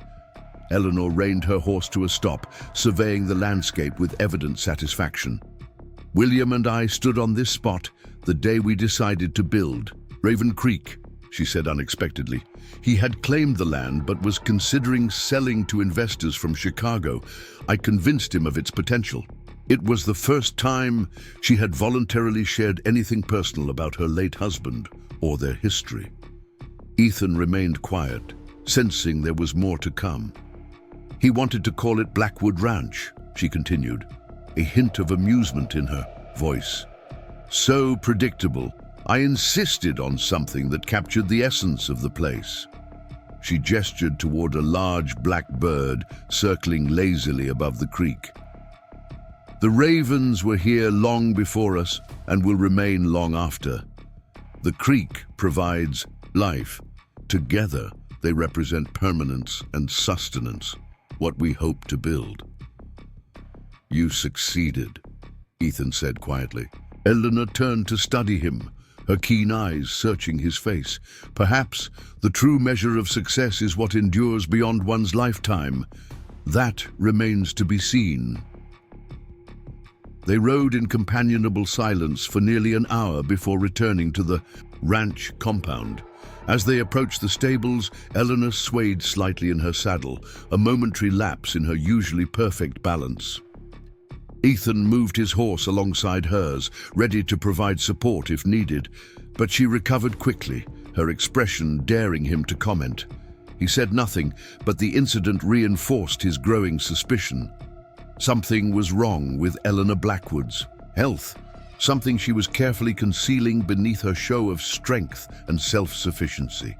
Eleanor reined her horse to a stop, surveying the landscape with evident satisfaction. "William and I stood on this spot the day we decided to build. Raven Creek," she said unexpectedly. He had claimed the land but was considering selling to investors from Chicago. I convinced him of its potential. It was the first time she had voluntarily shared anything personal about her late husband or their history. Ethan remained quiet, sensing there was more to come. "He wanted to call it Blackwood Ranch," she continued, a hint of amusement in her voice. "So predictable. I insisted on something that captured the essence of the place." She gestured toward a large black bird circling lazily above the creek. "The ravens were here long before us and will remain long after. The creek provides life. Together, they represent permanence and sustenance, what we hope to build." "You succeeded," Ethan said quietly. Eleanor turned to study him, her keen eyes searching his face. Perhaps the true measure of success is what endures beyond one's lifetime. That remains to be seen. They rode in companionable silence for nearly an hour before returning to the ranch compound. As they approached the stables, Eleanor swayed slightly in her saddle, a momentary lapse in her usually perfect balance. Ethan moved his horse alongside hers, ready to provide support if needed, but she recovered quickly, her expression daring him to comment. He said nothing, but the incident reinforced his growing suspicion. Something was wrong with Eleanor Blackwood's health, something she was carefully concealing beneath her show of strength and self-sufficiency.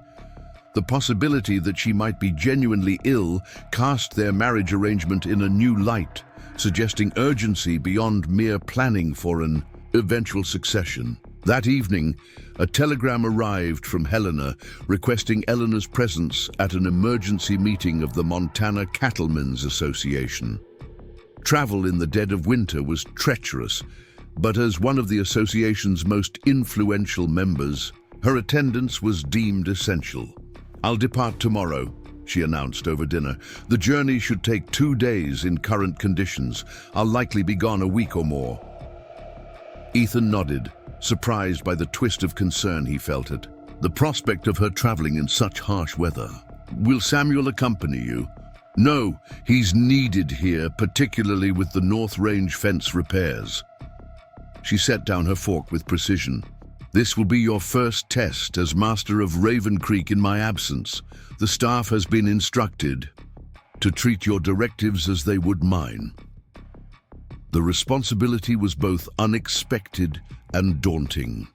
The possibility that she might be genuinely ill cast their marriage arrangement in a new light, suggesting urgency beyond mere planning for an eventual succession. That evening, a telegram arrived from Helena requesting Eleanor's presence at an emergency meeting of the Montana Cattlemen's Association. Travel in the dead of winter was treacherous, but as one of the association's most influential members, her attendance was deemed essential. "I'll depart tomorrow," she announced over dinner. "The journey should take 2 days in current conditions. I'll likely be gone a week or more." Ethan nodded, surprised by the twist of concern he felt at the prospect of her traveling in such harsh weather. "Will Samuel accompany you?" "No, he's needed here, particularly with the North Range fence repairs." She set down her fork with precision. "This will be your first test as master of Raven Creek in my absence. The staff has been instructed to treat your directives as they would mine." The responsibility was both unexpected and daunting.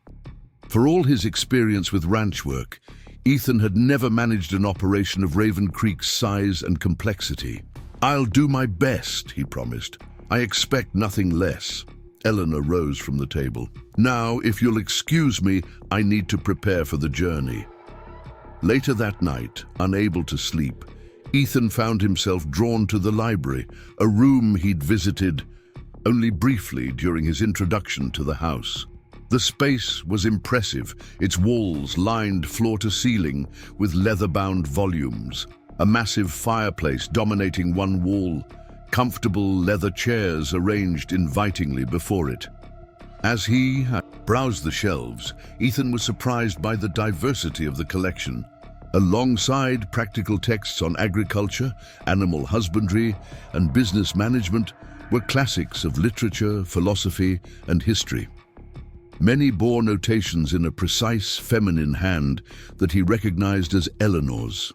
For all his experience with ranch work, Ethan had never managed an operation of Raven Creek's size and complexity. "I'll do my best," he promised. "I expect nothing less." Eleanor rose from the table. "Now, if you'll excuse me, I need to prepare for the journey." Later that night, unable to sleep, Ethan found himself drawn to the library, a room he'd visited only briefly during his introduction to the house. The space was impressive, its walls lined floor to ceiling with leather-bound volumes, a massive fireplace dominating one wall, comfortable leather chairs arranged invitingly before it. As he browsed the shelves, Ethan was surprised by the diversity of the collection. Alongside practical texts on agriculture, animal husbandry, and business management were classics of literature, philosophy, and history. Many bore notations in a precise feminine hand that he recognized as Eleanor's.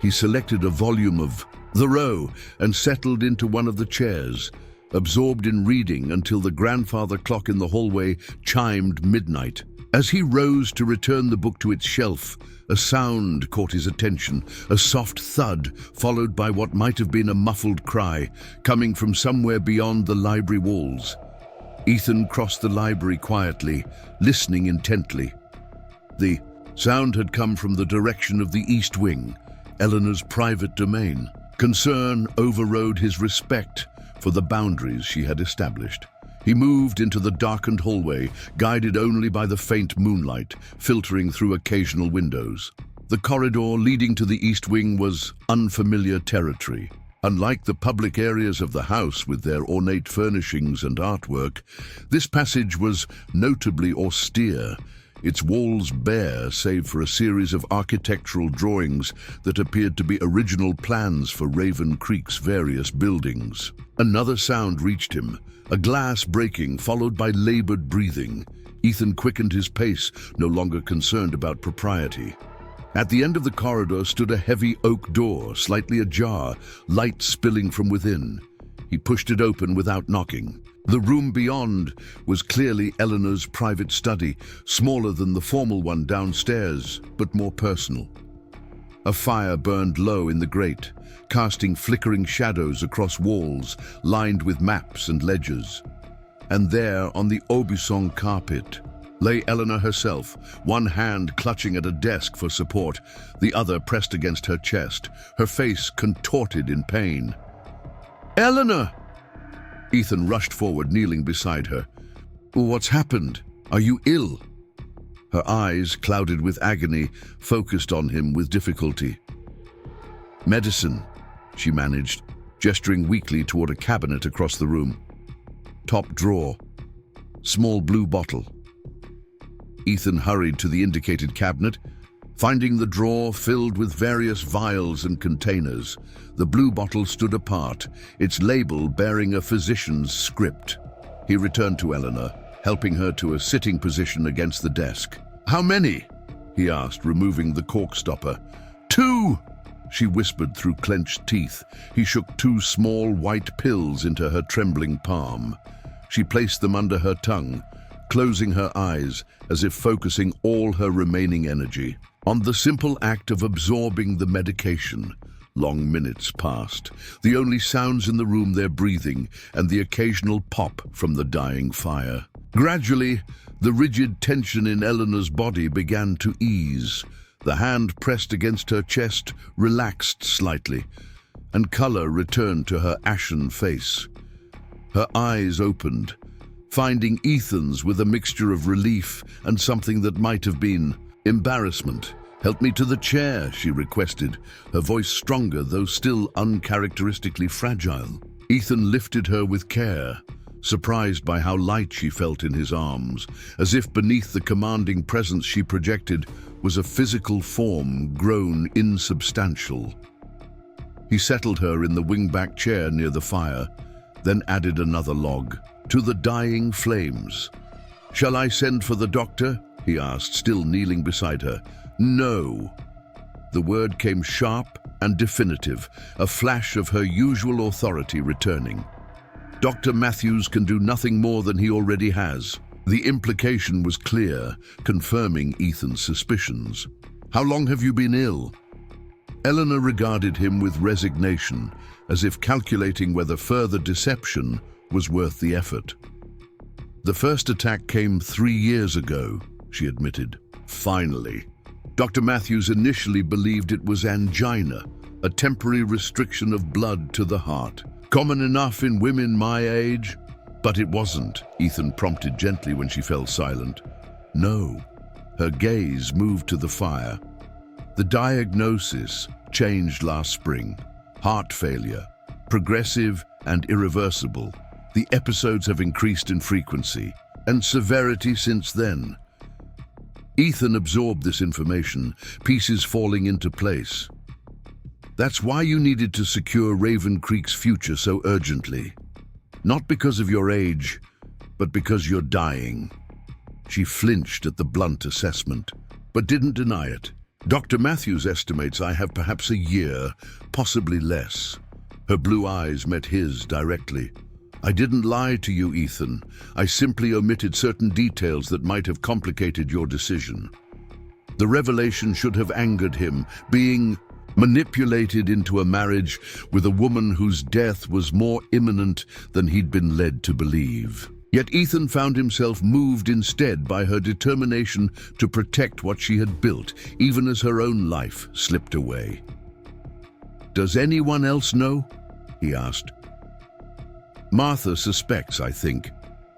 He selected a volume of Thoreau and settled into one of the chairs, absorbed in reading until the grandfather clock in the hallway chimed midnight. As he rose to return the book to its shelf, a sound caught his attention, a soft thud, followed by what might have been a muffled cry, coming from somewhere beyond the library walls. Ethan crossed the library quietly, listening intently. The sound had come from the direction of the East Wing, Eleanor's private domain. Concern overrode his respect for the boundaries she had established. He moved into the darkened hallway, guided only by the faint moonlight filtering through occasional windows. The corridor leading to the East Wing was unfamiliar territory. Unlike the public areas of the house with their ornate furnishings and artwork, this passage was notably austere, its walls bare save for a series of architectural drawings that appeared to be original plans for Raven Creek's various buildings. Another sound reached him, a glass breaking followed by labored breathing. Ethan quickened his pace, no longer concerned about propriety. At the end of the corridor stood a heavy oak door, slightly ajar, light spilling from within. He pushed it open without knocking. The room beyond was clearly Eleanor's private study, smaller than the formal one downstairs, but more personal. A fire burned low in the grate, casting flickering shadows across walls lined with maps and ledgers. And there, on the Aubusson carpet, lay Eleanor herself, one hand clutching at a desk for support, the other pressed against her chest, her face contorted in pain. "Eleanor!" Ethan rushed forward, kneeling beside her. "What's happened? Are you ill?" Her eyes, clouded with agony, focused on him with difficulty. "Medicine," she managed, gesturing weakly toward a cabinet across the room. "Top drawer. Small blue bottle." Ethan hurried to the indicated cabinet, finding the drawer filled with various vials and containers. The blue bottle stood apart, its label bearing a physician's script. He returned to Eleanor, helping her to a sitting position against the desk. "How many?" he asked, removing the cork stopper. "2!" she whispered through clenched teeth. He shook 2 small white pills into her trembling palm. She placed them under her tongue, closing her eyes as if focusing all her remaining energy on the simple act of absorbing the medication. Long minutes passed, the only sounds in the room their breathing and the occasional pop from the dying fire. Gradually, the rigid tension in Eleanor's body began to ease. The hand pressed against her chest relaxed slightly, and color returned to her ashen face. Her eyes opened, finding Ethan's with a mixture of relief and something that might have been embarrassment. "Help me to the chair," she requested, her voice stronger though still uncharacteristically fragile. Ethan lifted her with care, surprised by how light she felt in his arms, as if beneath the commanding presence she projected was a physical form grown insubstantial. He settled her in the wingback chair near the fire, then added another log to the dying flames. "Shall I send for the doctor?" he asked, still kneeling beside her. "No." The word came sharp and definitive, a flash of her usual authority returning. "Dr. Matthews can do nothing more than he already has." The implication was clear, confirming Ethan's suspicions. "How long have you been ill?" Eleanor regarded him with resignation, as if calculating whether further deception was worth the effort. "The first attack came 3 years ago," she admitted. "Finally." Dr. Matthews initially believed it was angina, a temporary restriction of blood to the heart. "Common enough in women my age?" "But it wasn't," Ethan prompted gently when she fell silent. "No." Her gaze moved to the fire. "The diagnosis changed last spring. Heart failure, progressive and irreversible. The episodes have increased in frequency and severity since then." Ethan absorbed this information, pieces falling into place. "That's why you needed to secure Raven Creek's future so urgently. Not because of your age, but because you're dying." She flinched at the blunt assessment, but didn't deny it. "Dr. Matthews estimates I have perhaps a year, possibly less." Her blue eyes met his directly. I didn't lie to you, Ethan. I simply omitted certain details that might have complicated your decision. The revelation should have angered him, being manipulated into a marriage with a woman whose death was more imminent than he'd been led to believe. Yet Ethan found himself moved instead by her determination to protect what she had built, even as her own life slipped away. "Does anyone else know?" he asked. "Martha suspects, I think.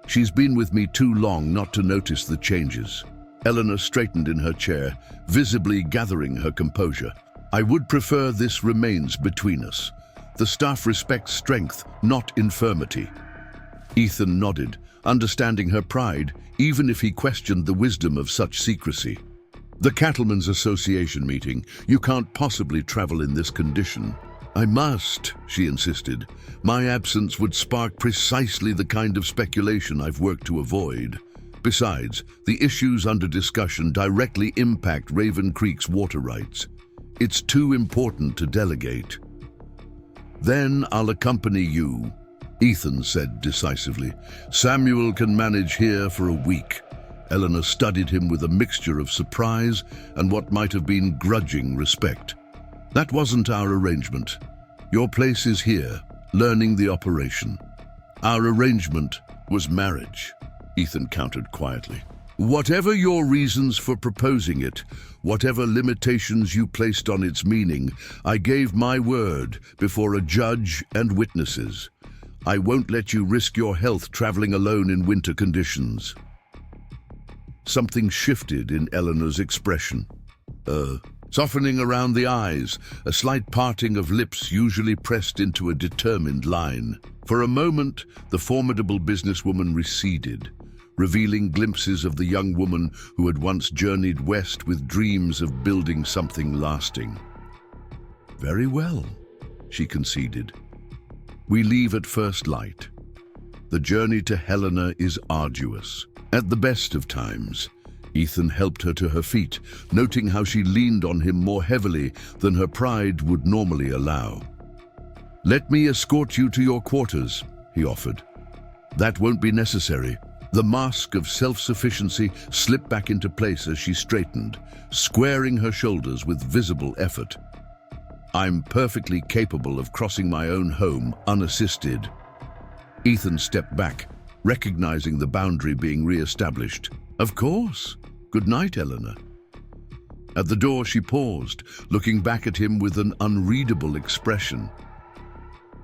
She's been with me too long not to notice the changes." Eleanor straightened in her chair, visibly gathering her composure. "I would prefer this remains between us. The staff respects strength, not infirmity." Ethan nodded, understanding her pride, even if he questioned the wisdom of such secrecy. "The Cattlemen's Association meeting. You can't possibly travel in this condition." "I must," she insisted. "My absence would spark precisely the kind of speculation I've worked to avoid. Besides, the issues under discussion directly impact Raven Creek's water rights. It's too important to delegate." "Then I'll accompany you," Ethan said decisively. "Samuel can manage here for a week." Eleanor studied him with a mixture of surprise and what might have been grudging respect. "That wasn't our arrangement. Your place is here, learning the operation." "Our arrangement was marriage," Ethan countered quietly. "Whatever your reasons for proposing it, whatever limitations you placed on its meaning, I gave my word before a judge and witnesses. I won't let you risk your health traveling alone in winter conditions." Something shifted in Eleanor's expression. Softening around the eyes, a slight parting of lips usually pressed into a determined line. For a moment, the formidable businesswoman receded, revealing glimpses of the young woman who had once journeyed west with dreams of building something lasting. "Very well," she conceded. "We leave at first light. The journey to Helena is arduous. At the best of times, Ethan helped her to her feet, noting how she leaned on him more heavily than her pride would normally allow. "Let me escort you to your quarters," he offered. "That won't be necessary." The mask of self-sufficiency slipped back into place as she straightened, squaring her shoulders with visible effort. "I'm perfectly capable of crossing my own home unassisted." Ethan stepped back, recognizing the boundary being re-established. "Of course. Good night, Eleanor." At the door she paused, looking back at him with an unreadable expression.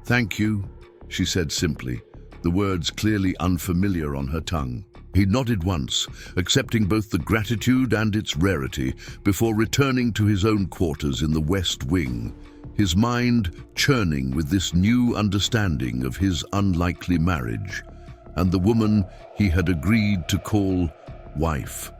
"Thank you," she said simply, the words clearly unfamiliar on her tongue. He nodded once, accepting both the gratitude and its rarity, before returning to his own quarters in the West Wing, his mind churning with this new understanding of his unlikely marriage, and the woman he had agreed to call wife.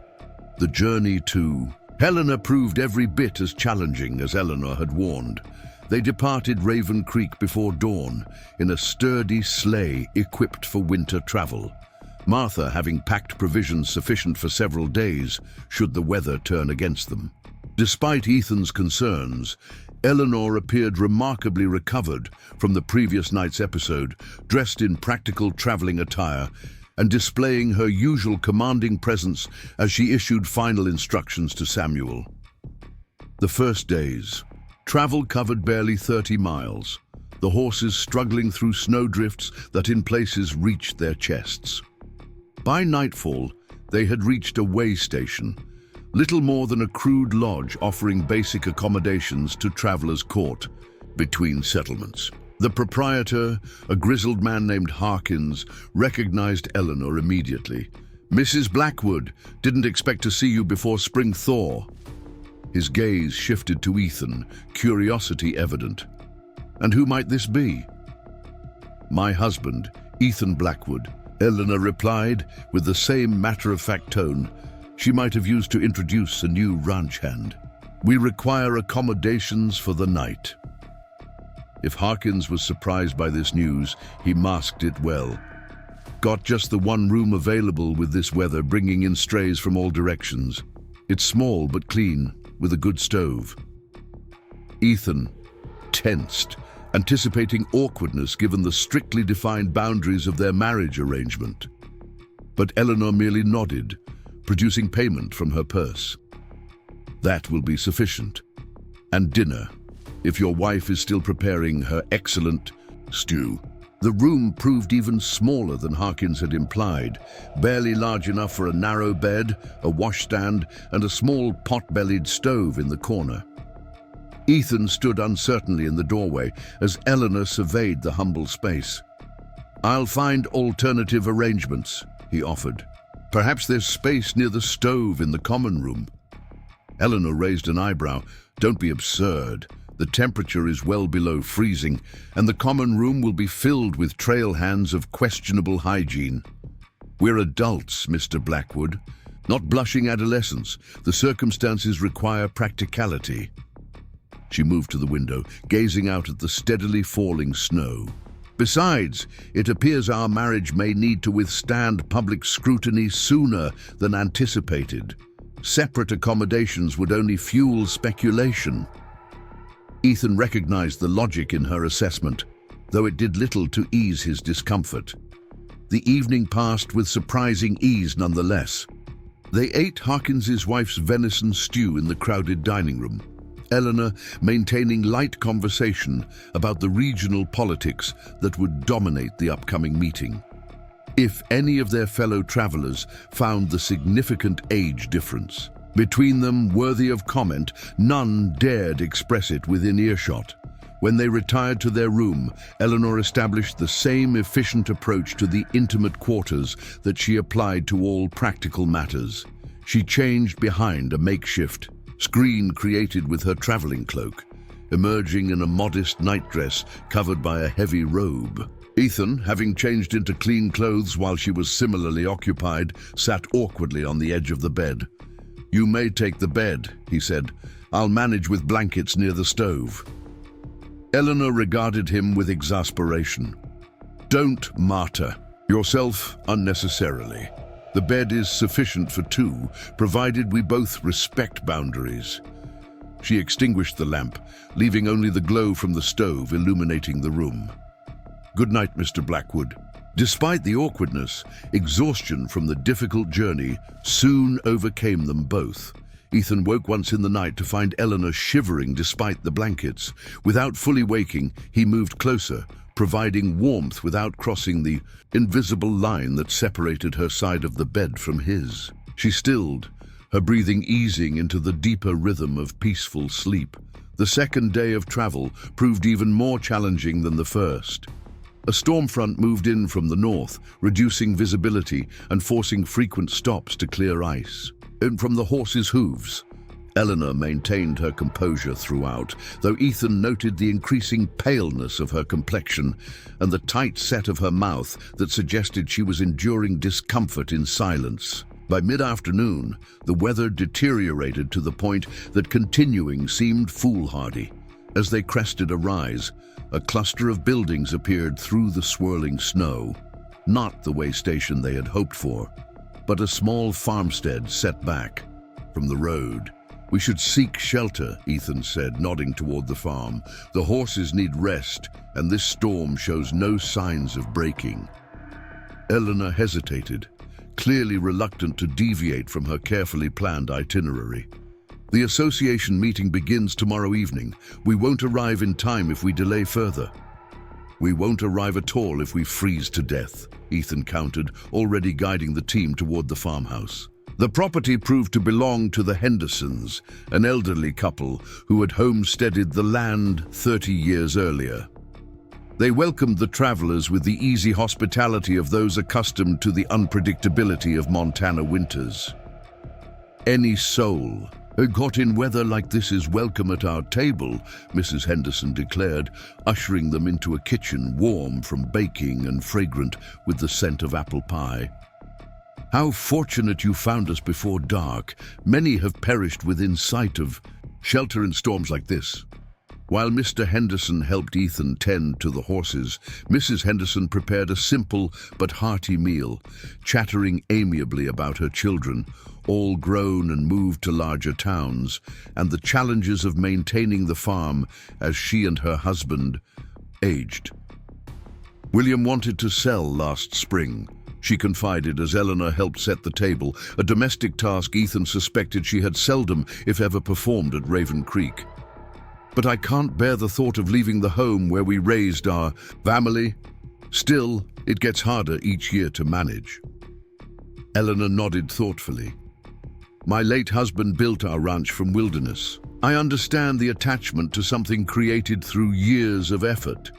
The journey to Helena proved every bit as challenging as Eleanor had warned. They departed Raven Creek before dawn, in a sturdy sleigh equipped for winter travel, Martha having packed provisions sufficient for several days should the weather turn against them. Despite Ethan's concerns, Eleanor appeared remarkably recovered from the previous night's episode, dressed in practical traveling attire and displaying her usual commanding presence as she issued final instructions to Samuel. The first days. Travel covered barely 30 miles, the horses struggling through snowdrifts that in places reached their chests. By nightfall, they had reached a way station, little more than a crude lodge offering basic accommodations to travelers caught between settlements. The proprietor, a grizzled man named Harkins, recognized Eleanor immediately. "Mrs. Blackwood, didn't expect to see you before spring thaw." His gaze shifted to Ethan, curiosity evident. "And who might this be?" "My husband, Ethan Blackwood," Eleanor replied with the same matter-of-fact tone she might have used to introduce a new ranch hand. "We require accommodations for the night." If Harkins was surprised by this news, he masked it well. "Got just the one room available with this weather, bringing in strays from all directions. It's small but clean, with a good stove." Ethan tensed anticipating awkwardness given the strictly defined boundaries of their marriage arrangement. But Eleanor merely nodded, producing payment from her purse. That will be sufficient. And dinner, if your wife is still preparing her excellent stew. The room proved even smaller than Harkins had implied, barely large enough for a narrow bed, a washstand, and a small pot-bellied stove in the corner. Ethan stood uncertainly in the doorway as Eleanor surveyed the humble space. "I'll find alternative arrangements," he offered. "Perhaps there's space near the stove in the common room." Eleanor raised an eyebrow. "Don't be absurd. The temperature is well below freezing, and the common room will be filled with trail hands of questionable hygiene." "We're adults, Mr. Blackwood, not blushing adolescents. The circumstances require practicality." She moved to the window, gazing out at the steadily falling snow. "Besides, it appears our marriage may need to withstand public scrutiny sooner than anticipated. Separate accommodations would only fuel speculation." Ethan recognized the logic in her assessment, though it did little to ease his discomfort. The evening passed with surprising ease nonetheless. They ate Harkins's wife's venison stew in the crowded dining room, Eleanor maintaining light conversation about the regional politics that would dominate the upcoming meeting. If any of their fellow travelers found the significant age difference between them worthy of comment, none dared express it within earshot. When they retired to their room, Eleanor established the same efficient approach to the intimate quarters that she applied to all practical matters. She changed behind a makeshift screen created with her traveling cloak, emerging in a modest nightdress covered by a heavy robe. Ethan, having changed into clean clothes while she was similarly occupied, sat awkwardly on the edge of the bed. "You may take the bed," he said. "I'll manage with blankets near the stove." Eleanor regarded him with exasperation. "Don't martyr yourself unnecessarily. The bed is sufficient for two, provided we both respect boundaries." She extinguished the lamp, leaving only the glow from the stove illuminating the room. "Good night, Mr. Blackwood." Despite the awkwardness, exhaustion from the difficult journey soon overcame them both. Ethan woke once in the night to find Eleanor shivering despite the blankets. Without fully waking, he moved closer, providing warmth without crossing the invisible line that separated her side of the bed from his. She stilled, her breathing easing into the deeper rhythm of peaceful sleep. The second day of travel proved even more challenging than the first. A storm front moved in from the north, reducing visibility and forcing frequent stops to clear ice. And from the horses' hooves, Eleanor maintained her composure throughout, though Ethan noted the increasing paleness of her complexion and the tight set of her mouth that suggested she was enduring discomfort in silence. By mid-afternoon, the weather deteriorated to the point that continuing seemed foolhardy. As they crested a rise, a cluster of buildings appeared through the swirling snow. Not the way station they had hoped for, but a small farmstead set back from the road. "We should seek shelter," Ethan said, nodding toward the farm. "The horses need rest, and this storm shows no signs of breaking." Eleanor hesitated, clearly reluctant to deviate from her carefully planned itinerary. "The association meeting begins tomorrow evening. We won't arrive in time if we delay further." "We won't arrive at all if we freeze to death," Ethan countered, already guiding the team toward the farmhouse. The property proved to belong to the Hendersons, an elderly couple who had homesteaded the land 30 years earlier. They welcomed the travelers with the easy hospitality of those accustomed to the unpredictability of Montana winters. "Any soul caught in weather like this is welcome at our table," Mrs. Henderson declared, ushering them into a kitchen warm from baking and fragrant with the scent of apple pie. "How fortunate you found us before dark. Many have perished within sight of shelter in storms like this." While Mr. Henderson helped Ethan tend to the horses, Mrs. Henderson prepared a simple but hearty meal, chattering amiably about her children, all grown and moved to larger towns, and the challenges of maintaining the farm as she and her husband aged. William wanted to sell last spring, she confided as Eleanor helped set the table, a domestic task Ethan suspected she had seldom, if ever, performed at Raven Creek. But I can't bear the thought of leaving the home where we raised our family. Still, it gets harder each year to manage. Eleanor nodded thoughtfully. My late husband built our ranch from wilderness. I understand the attachment to something created through years of effort.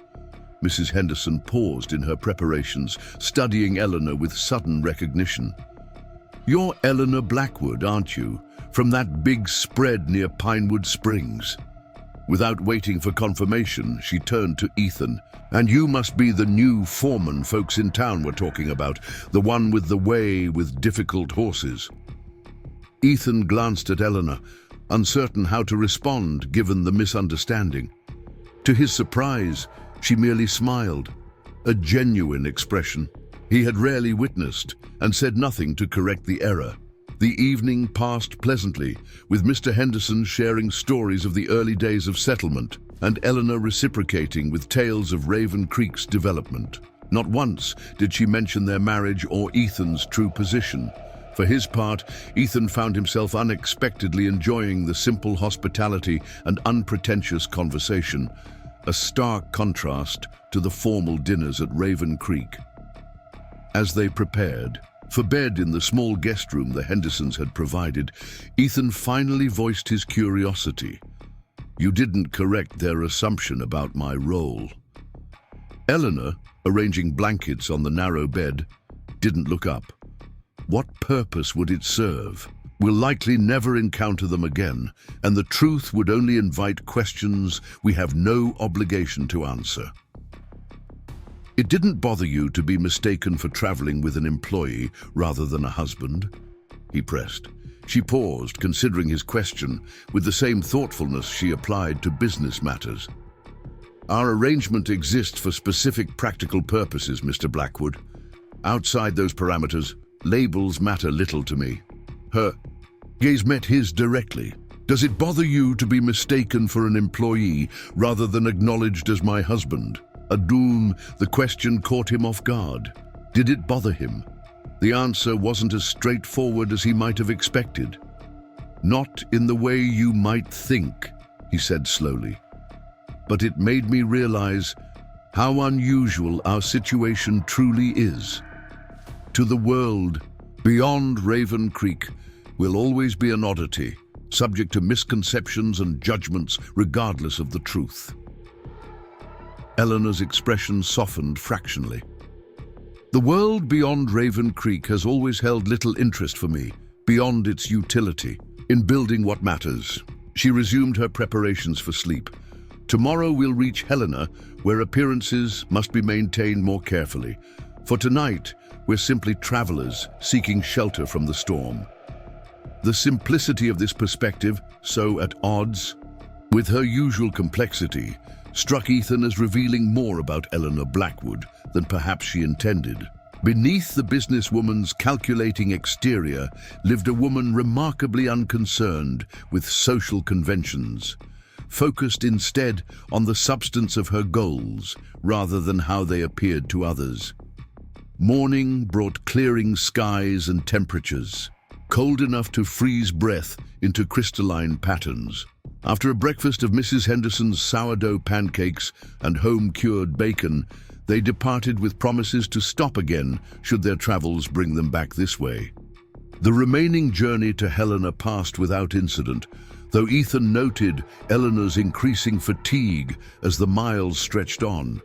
Mrs. Henderson paused in her preparations, studying Eleanor with sudden recognition. You're Eleanor Blackwood, aren't you? From that big spread near Pinewood Springs. Without waiting for confirmation, she turned to Ethan. And you must be the new foreman folks in town were talking about, the one with the way with difficult horses. Ethan glanced at Eleanor, uncertain how to respond given the misunderstanding. To his surprise, she merely smiled, a genuine expression he had rarely witnessed, and said nothing to correct the error. The evening passed pleasantly, with Mr. Henderson sharing stories of the early days of settlement, and Eleanor reciprocating with tales of Raven Creek's development. Not once did she mention their marriage or Ethan's true position. For his part, Ethan found himself unexpectedly enjoying the simple hospitality and unpretentious conversation, a stark contrast to the formal dinners at Raven Creek. As they prepared for bed in the small guest room the Hendersons had provided, Ethan finally voiced his curiosity. You didn't correct their assumption about my role. Eleanor, arranging blankets on the narrow bed, didn't look up. What purpose would it serve? We'll likely never encounter them again, and the truth would only invite questions we have no obligation to answer. It didn't bother you to be mistaken for traveling with an employee rather than a husband? He pressed. She paused, considering his question, with the same thoughtfulness she applied to business matters. Our arrangement exists for specific practical purposes, Mr. Blackwood. Outside those parameters, labels matter little to me. Her gaze met his directly. Does it bother you to be mistaken for an employee rather than acknowledged as my husband? Adoom, the question caught him off guard. Did it bother him? The answer wasn't as straightforward as he might have expected. Not in the way you might think, he said slowly. But it made me realize how unusual our situation truly is. To the world, beyond Raven Creek will always be an oddity, subject to misconceptions and judgments regardless of the truth. Eleanor's expression softened fractionally. The world beyond Raven Creek has always held little interest for me, beyond its utility, in building what matters. She resumed her preparations for sleep. Tomorrow we'll reach Helena, where appearances must be maintained more carefully. For tonight, we're simply travelers seeking shelter from the storm. The simplicity of this perspective, so at odds with her usual complexity, struck Ethan as revealing more about Eleanor Blackwood than perhaps she intended. Beneath the businesswoman's calculating exterior lived a woman remarkably unconcerned with social conventions, focused instead on the substance of her goals rather than how they appeared to others. Morning brought clearing skies and temperatures, cold enough to freeze breath into crystalline patterns. After a breakfast of Mrs. Henderson's sourdough pancakes and home-cured bacon, they departed with promises to stop again should their travels bring them back this way. The remaining journey to Helena passed without incident, though Ethan noted Eleanor's increasing fatigue as the miles stretched on.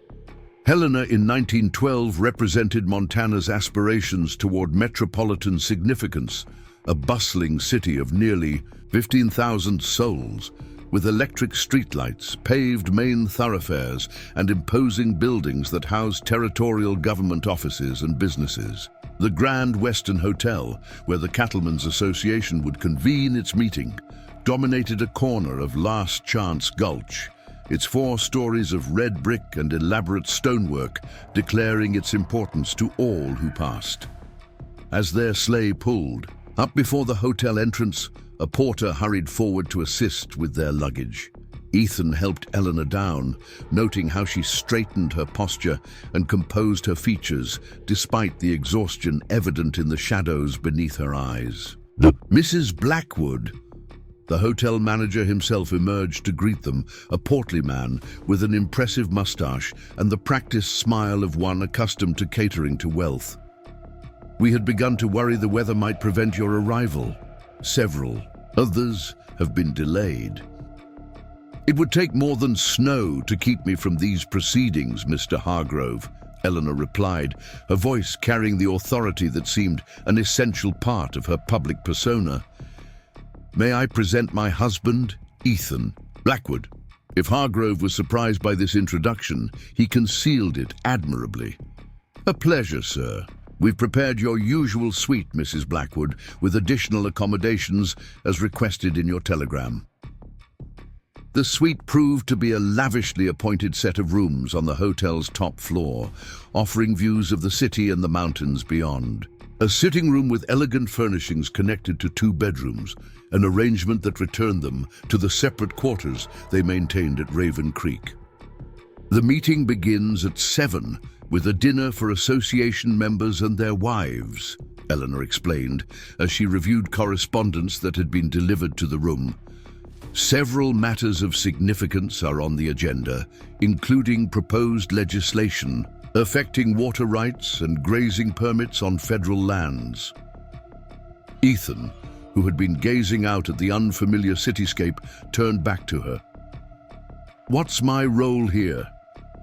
Helena in 1912 represented Montana's aspirations toward metropolitan significance, a bustling city of nearly 15,000 souls, with electric streetlights, paved main thoroughfares, and imposing buildings that housed territorial government offices and businesses. The Grand Western Hotel, where the Cattlemen's Association would convene its meeting, dominated a corner of Last Chance Gulch, its 4 stories of red brick and elaborate stonework declaring its importance to all who passed. As their sleigh pulled up before the hotel entrance, a porter hurried forward to assist with their luggage. Ethan helped Eleanor down, noting how she straightened her posture and composed her features, despite the exhaustion evident in the shadows beneath her eyes. Mrs. Blackwood. The hotel manager himself emerged to greet them, a portly man with an impressive mustache and the practiced smile of one accustomed to catering to wealth. We had begun to worry the weather might prevent your arrival. Several others have been delayed. It would take more than snow to keep me from these proceedings, Mr. Hargrove, Eleanor replied, her voice carrying the authority that seemed an essential part of her public persona. May I present my husband, Ethan Blackwood? If Hargrove was surprised by this introduction, he concealed it admirably. A pleasure, sir. We've prepared your usual suite, Mrs. Blackwood, with additional accommodations as requested in your telegram. The suite proved to be a lavishly appointed set of rooms on the hotel's top floor, offering views of the city and the mountains beyond. A sitting room with elegant furnishings connected to 2 bedrooms, an arrangement that returned them to the separate quarters they maintained at Raven Creek. The meeting begins at 7 with a dinner for association members and their wives, Eleanor explained as she reviewed correspondence that had been delivered to the room. Several matters of significance are on the agenda, including proposed legislation affecting water rights and grazing permits on federal lands. Ethan, who had been gazing out at the unfamiliar cityscape, turned back to her. What's my role here?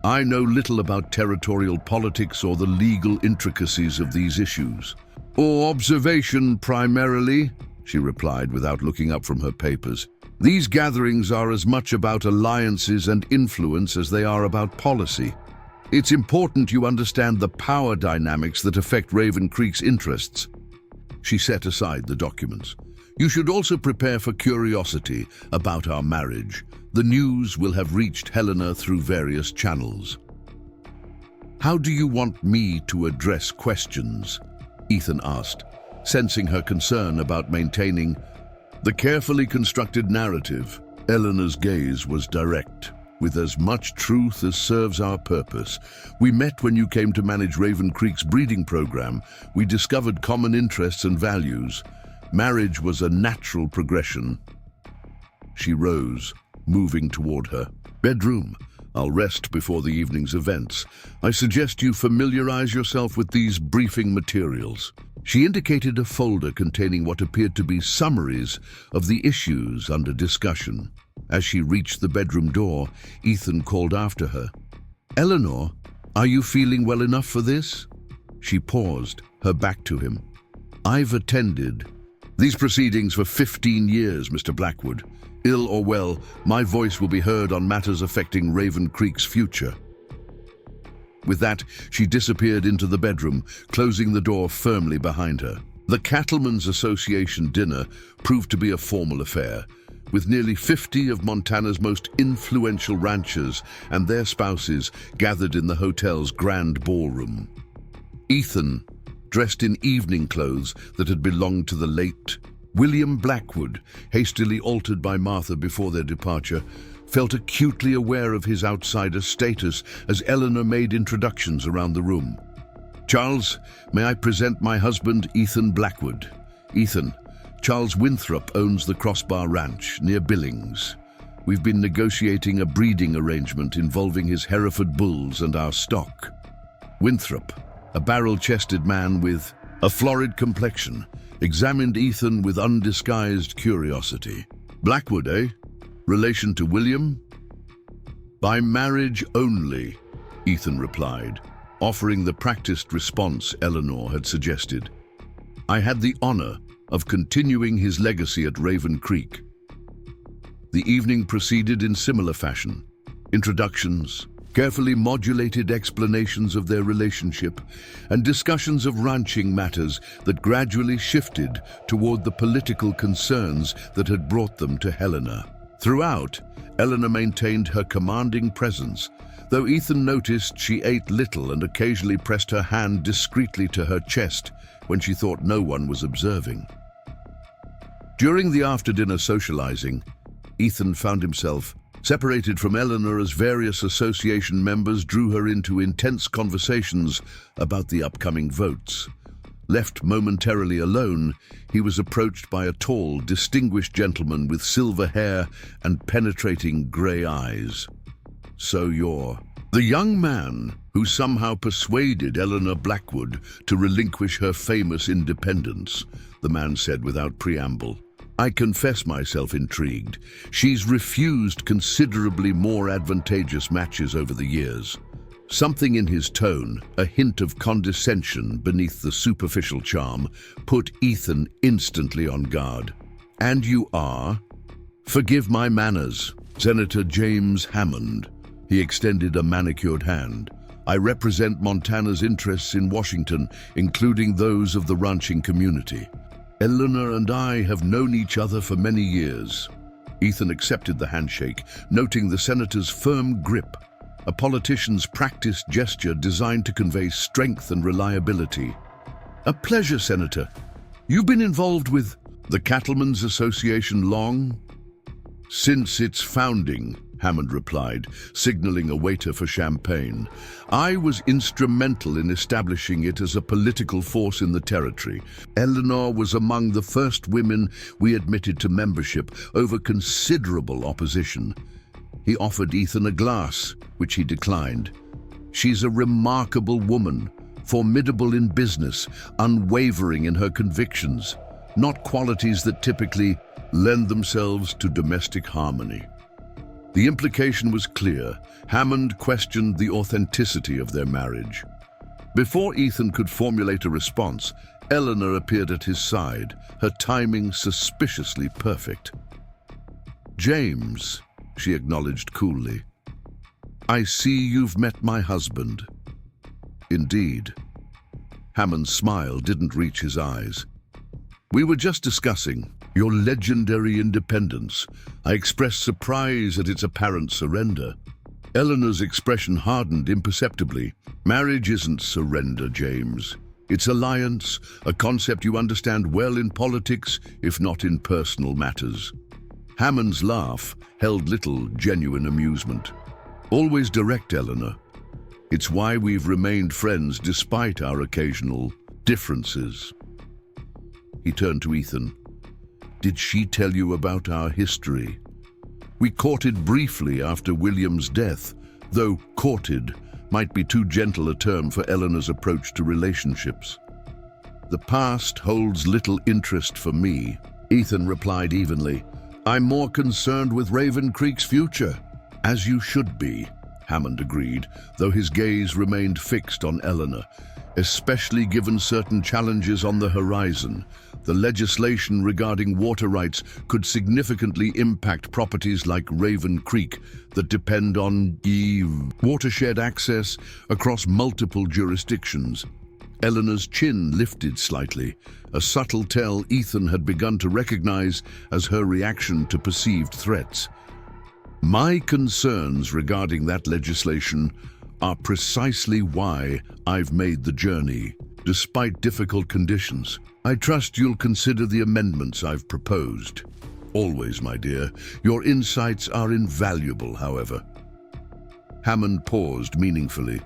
I know little about territorial politics or the legal intricacies of these issues. Or observation primarily, she replied without looking up from her papers. These gatherings are as much about alliances and influence as they are about policy. It's important you understand the power dynamics that affect Raven Creek's interests. She set aside the documents. You should also prepare for curiosity about our marriage. The news will have reached Helena through various channels. How do you want me to address questions? Ethan asked, sensing her concern about maintaining the carefully constructed narrative. Eleanor's gaze was direct, with as much truth as serves our purpose. We met when you came to manage Raven Creek's breeding program. We discovered common interests and values. Marriage was a natural progression. She rose, moving toward her bedroom. I'll rest before the evening's events. I suggest you familiarize yourself with these briefing materials. She indicated a folder containing what appeared to be summaries of the issues under discussion. As she reached the bedroom door, Ethan called after her. Eleanor, are you feeling well enough for this? She paused, her back to him. I've attended these proceedings for 15 years, Mr. Blackwood. Ill or well, my voice will be heard on matters affecting Raven Creek's future. With that, she disappeared into the bedroom, closing the door firmly behind her. The Cattlemen's Association dinner proved to be a formal affair, with nearly 50 of Montana's most influential ranchers and their spouses gathered in the hotel's grand ballroom. Ethan, dressed in evening clothes that had belonged to the late William Blackwood, hastily altered by Martha before their departure, felt acutely aware of his outsider status as Eleanor made introductions around the room. Charles, may I present my husband, Ethan Blackwood. Ethan, Charles Winthrop owns the Crossbar Ranch near Billings. We've been negotiating a breeding arrangement involving his Hereford bulls and our stock. Winthrop, a barrel-chested man with a florid complexion, examined Ethan with undisguised curiosity. Blackwood, eh? Relation to William? By marriage only, Ethan replied, offering the practiced response Eleanor had suggested. I had the honor of continuing his legacy at Raven Creek. The evening proceeded in similar fashion. Introductions, carefully modulated explanations of their relationship, and discussions of ranching matters that gradually shifted toward the political concerns that had brought them to Helena. Throughout, Eleanor maintained her commanding presence, though Ethan noticed she ate little and occasionally pressed her hand discreetly to her chest when she thought no one was observing. During the after-dinner socializing, Ethan found himself Separated from Eleanor as various association members drew her into intense conversations about the upcoming votes. Left momentarily alone, he was approached by a tall, distinguished gentleman with silver hair and penetrating grey eyes. "So you're the young man who somehow persuaded Eleanor Blackwood to relinquish her famous independence," the man said without preamble. "I confess myself intrigued. She's refused considerably more advantageous matches over the years." Something in his tone, a hint of condescension beneath the superficial charm, put Ethan instantly on guard. "And you are?" "Forgive my manners, Senator James Hammond." He extended a manicured hand. "I represent Montana's interests in Washington, including those of the ranching community. Eleanor and I have known each other for many years." Ethan accepted the handshake, noting the senator's firm grip, a politician's practiced gesture designed to convey strength and reliability. "A pleasure, Senator. You've been involved with the Cattlemen's Association long?" "Since its founding," Hammond replied, signaling a waiter for champagne. "I was instrumental in establishing it as a political force in the territory. Eleanor was among the first women we admitted to membership over considerable opposition." He offered Ethan a glass, which he declined. "She's a remarkable woman, formidable in business, unwavering in her convictions, not qualities that typically lend themselves to domestic harmony." The implication was clear. Hammond questioned the authenticity of their marriage. Before Ethan could formulate a response, Eleanor appeared at his side, her timing suspiciously perfect. "James," she acknowledged coolly, "I see you've met my husband." "Indeed." Hammond's smile didn't reach his eyes. "We were just discussing your legendary independence. I expressed surprise at its apparent surrender." Eleanor's expression hardened imperceptibly. "Marriage isn't surrender, James. It's alliance, a concept you understand well in politics, if not in personal matters." Hammond's laugh held little genuine amusement. "Always direct, Eleanor. It's why we've remained friends despite our occasional differences." He turned to Ethan. "Did she tell you about our history?" "We courted briefly after William's death, though courted might be too gentle a term for Eleanor's approach to relationships." "The past holds little interest for me," Ethan replied evenly. "I'm more concerned with Raven Creek's future." "As you should be," Hammond agreed, though his gaze remained fixed on Eleanor, especially given certain challenges on the horizon. The legislation regarding water rights could significantly impact properties like Raven Creek that depend on watershed access across multiple jurisdictions. Eleanor's chin lifted slightly, a subtle tell Ethan had begun to recognize as her reaction to perceived threats. "My concerns regarding that legislation are precisely why I've made the journey, despite difficult conditions. I trust you'll consider the amendments I've proposed." "Always, my dear. Your insights are invaluable, however." Hammond paused meaningfully.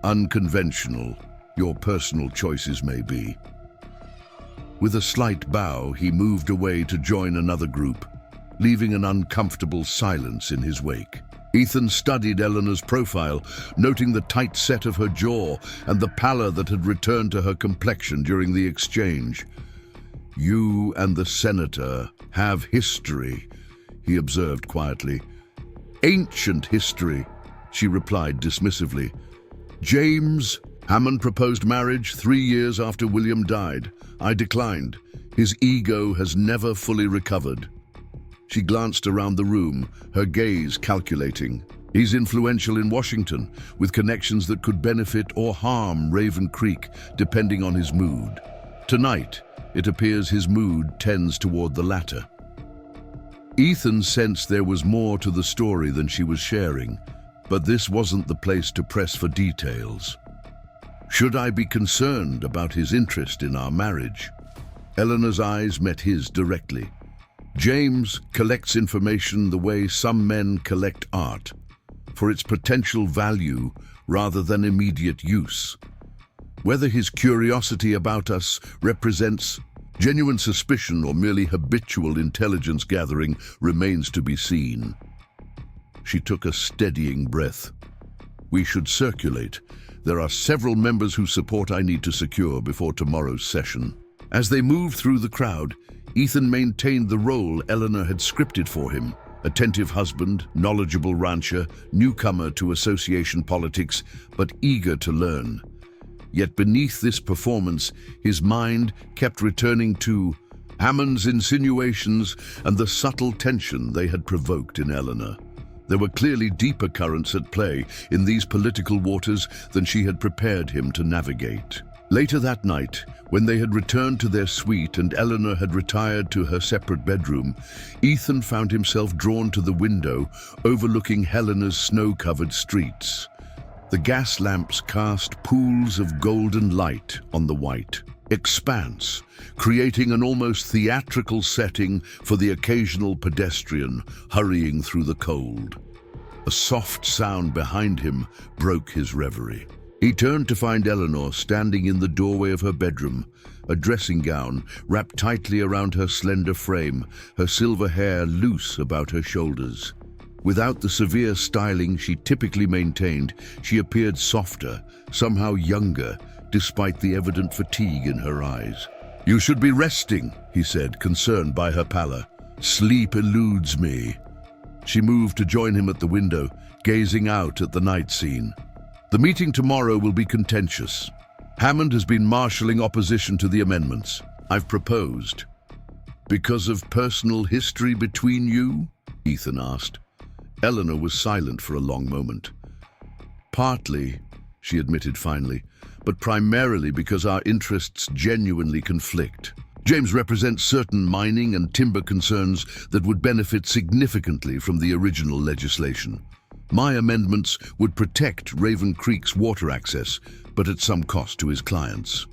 "Unconventional, your personal choices may be." With a slight bow, he moved away to join another group, leaving an uncomfortable silence in his wake. Ethan studied Eleanor's profile, noting the tight set of her jaw and the pallor that had returned to her complexion during the exchange. "You and the senator have history," he observed quietly. "Ancient history," she replied dismissively. "James, Hammond proposed marriage 3 years after William died. I declined. His ego has never fully recovered." She glanced around the room, her gaze calculating. "He's influential in Washington, with connections that could benefit or harm Raven Creek, depending on his mood. Tonight, it appears his mood tends toward the latter." Ethan sensed there was more to the story than she was sharing, but this wasn't the place to press for details. "Should I be concerned about his interest in our marriage?" Eleanor's eyes met his directly. James collects information the way some men collect art, for its potential value rather than immediate use. Whether his curiosity about us represents genuine suspicion or merely habitual intelligence gathering remains to be seen. She took a steadying breath. We should circulate. There are several members whose support I need to secure before tomorrow's session. As they moved through the crowd, Ethan maintained the role Eleanor had scripted for him. Attentive husband, knowledgeable rancher, newcomer to association politics, but eager to learn. Yet beneath this performance, his mind kept returning to Hammond's insinuations and the subtle tension they had provoked in Eleanor. There were clearly deeper currents at play in these political waters than she had prepared him to navigate. Later that night, when they had returned to their suite and Eleanor had retired to her separate bedroom, Ethan found himself drawn to the window overlooking Helena's snow-covered streets. The gas lamps cast pools of golden light on the white expanse, creating an almost theatrical setting for the occasional pedestrian hurrying through the cold. A soft sound behind him broke his reverie. He turned to find Eleanor standing in the doorway of her bedroom, a dressing gown wrapped tightly around her slender frame, her silver hair loose about her shoulders. Without the severe styling she typically maintained, she appeared softer, somehow younger, despite the evident fatigue in her eyes. "You should be resting," he said, concerned by her pallor. "Sleep eludes me." She moved to join him at the window, gazing out at the night scene. "The meeting tomorrow will be contentious. Hammond has been marshalling opposition to the amendments. I've proposed." "Because of personal history between you?" Ethan asked. Eleanor was silent for a long moment. "Partly," she admitted finally, "but primarily because our interests genuinely conflict. James represents certain mining and timber concerns that would benefit significantly from the original legislation. My amendments would protect Raven Creek's water access, but at some cost to his clients.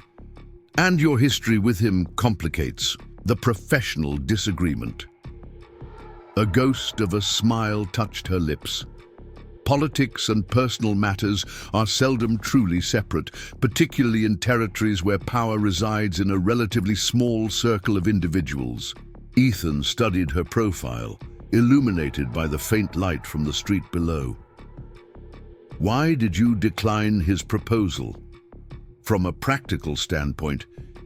And your history with him complicates the professional disagreement." A ghost of a smile touched her lips. Politics and personal matters are seldom truly separate, particularly in territories where power resides in a relatively small circle of individuals. Ethan studied her profile, illuminated by the faint light from the street below. "Why did you decline his proposal?" From a practical standpoint,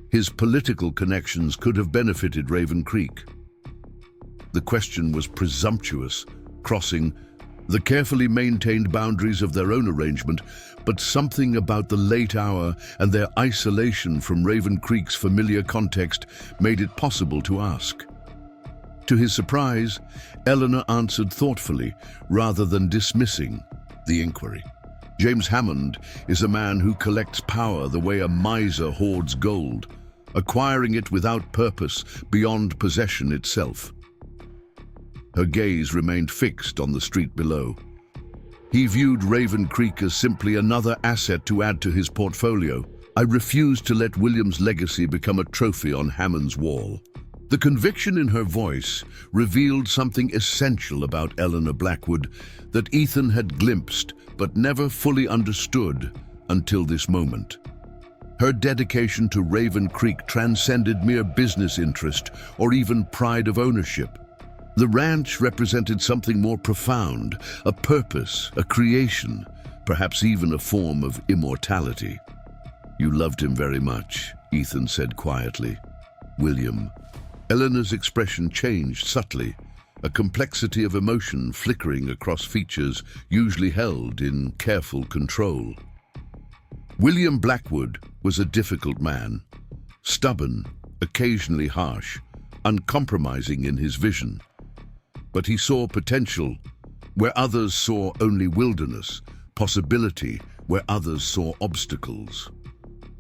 his political connections could have benefited Raven Creek. The question was presumptuous, crossing the carefully maintained boundaries of their own arrangement, but something about the late hour and their isolation from Raven Creek's familiar context made it possible to ask. To his surprise, Eleanor answered thoughtfully, rather than dismissing the inquiry. "James Hammond is a man who collects power the way a miser hoards gold, acquiring it without purpose beyond possession itself." Her gaze remained fixed on the street below. He viewed Raven Creek as simply another asset to add to his portfolio. "I refuse to let William's legacy become a trophy on Hammond's wall." The conviction in her voice revealed something essential about Eleanor Blackwood that Ethan had glimpsed but never fully understood until this moment. Her dedication to Raven Creek transcended mere business interest or even pride of ownership. The ranch represented something more profound, a purpose, a creation, perhaps even a form of immortality. "You loved him very much," Ethan said quietly. "William." Eleanor's expression changed subtly, a complexity of emotion flickering across features usually held in careful control. William Blackwood was a difficult man, stubborn, occasionally harsh, uncompromising in his vision. But he saw potential where others saw only wilderness, possibility where others saw obstacles.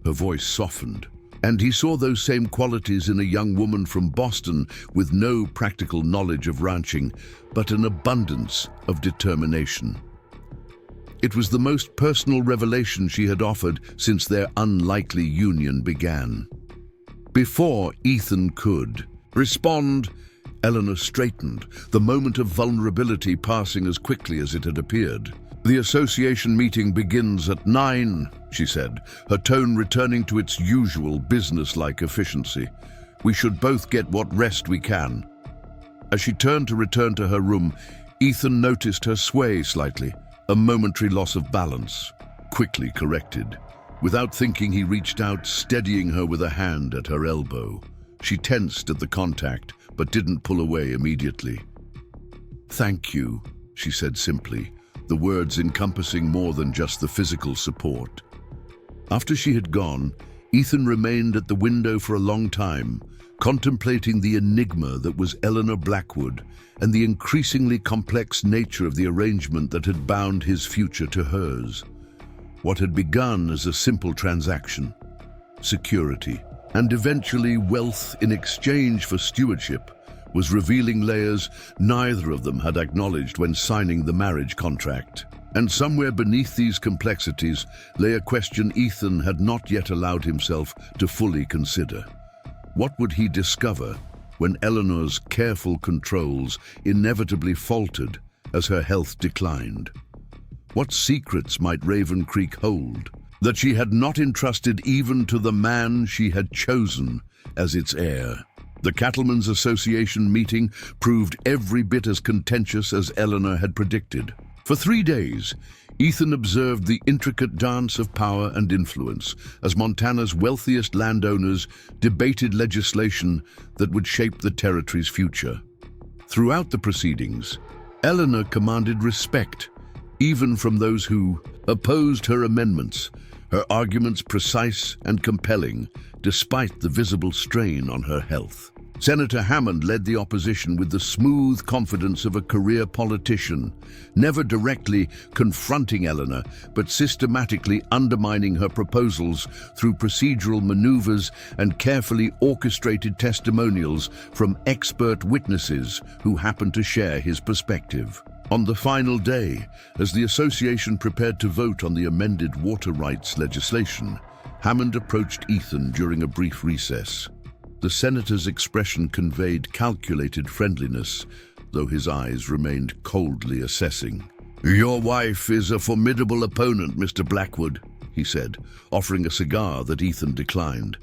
Her voice softened, and he saw those same qualities in a young woman from Boston with no practical knowledge of ranching, but an abundance of determination. It was the most personal revelation she had offered since their unlikely union began. Before Ethan could respond, Eleanor straightened, the moment of vulnerability passing as quickly as it had appeared. "The association meeting begins at 9, she said, her tone returning to its usual business-like efficiency. "We should both get what rest we can." As she turned to return to her room, Ethan noticed her sway slightly, a momentary loss of balance, quickly corrected. Without thinking, he reached out, steadying her with a hand at her elbow. She tensed at the contact, but didn't pull away immediately. "Thank you," she said simply, the words encompassing more than just the physical support. After she had gone, Ethan remained at the window for a long time, contemplating the enigma that was Eleanor Blackwood and the increasingly complex nature of the arrangement that had bound his future to hers. What had begun as a simple transaction, security, and eventually wealth in exchange for stewardship, was revealing layers neither of them had acknowledged when signing the marriage contract. And somewhere beneath these complexities lay a question Ethan had not yet allowed himself to fully consider. What would he discover when Eleanor's careful controls inevitably faltered as her health declined? What secrets might Raven Creek hold that she had not entrusted even to the man she had chosen as its heir? The Cattlemen's Association meeting proved every bit as contentious as Eleanor had predicted. For 3 days, Ethan observed the intricate dance of power and influence as Montana's wealthiest landowners debated legislation that would shape the territory's future. Throughout the proceedings, Eleanor commanded respect, even from those who opposed her amendments, her arguments precise and compelling, despite the visible strain on her health. Senator Hammond led the opposition with the smooth confidence of a career politician, never directly confronting Eleanor, but systematically undermining her proposals through procedural maneuvers and carefully orchestrated testimonials from expert witnesses who happened to share his perspective. On the final day, as the association prepared to vote on the amended water rights legislation, Hammond approached Ethan during a brief recess. The senator's expression conveyed calculated friendliness, though his eyes remained coldly assessing. "Your wife is a formidable opponent, Mr. Blackwood," he said, offering a cigar that Ethan declined.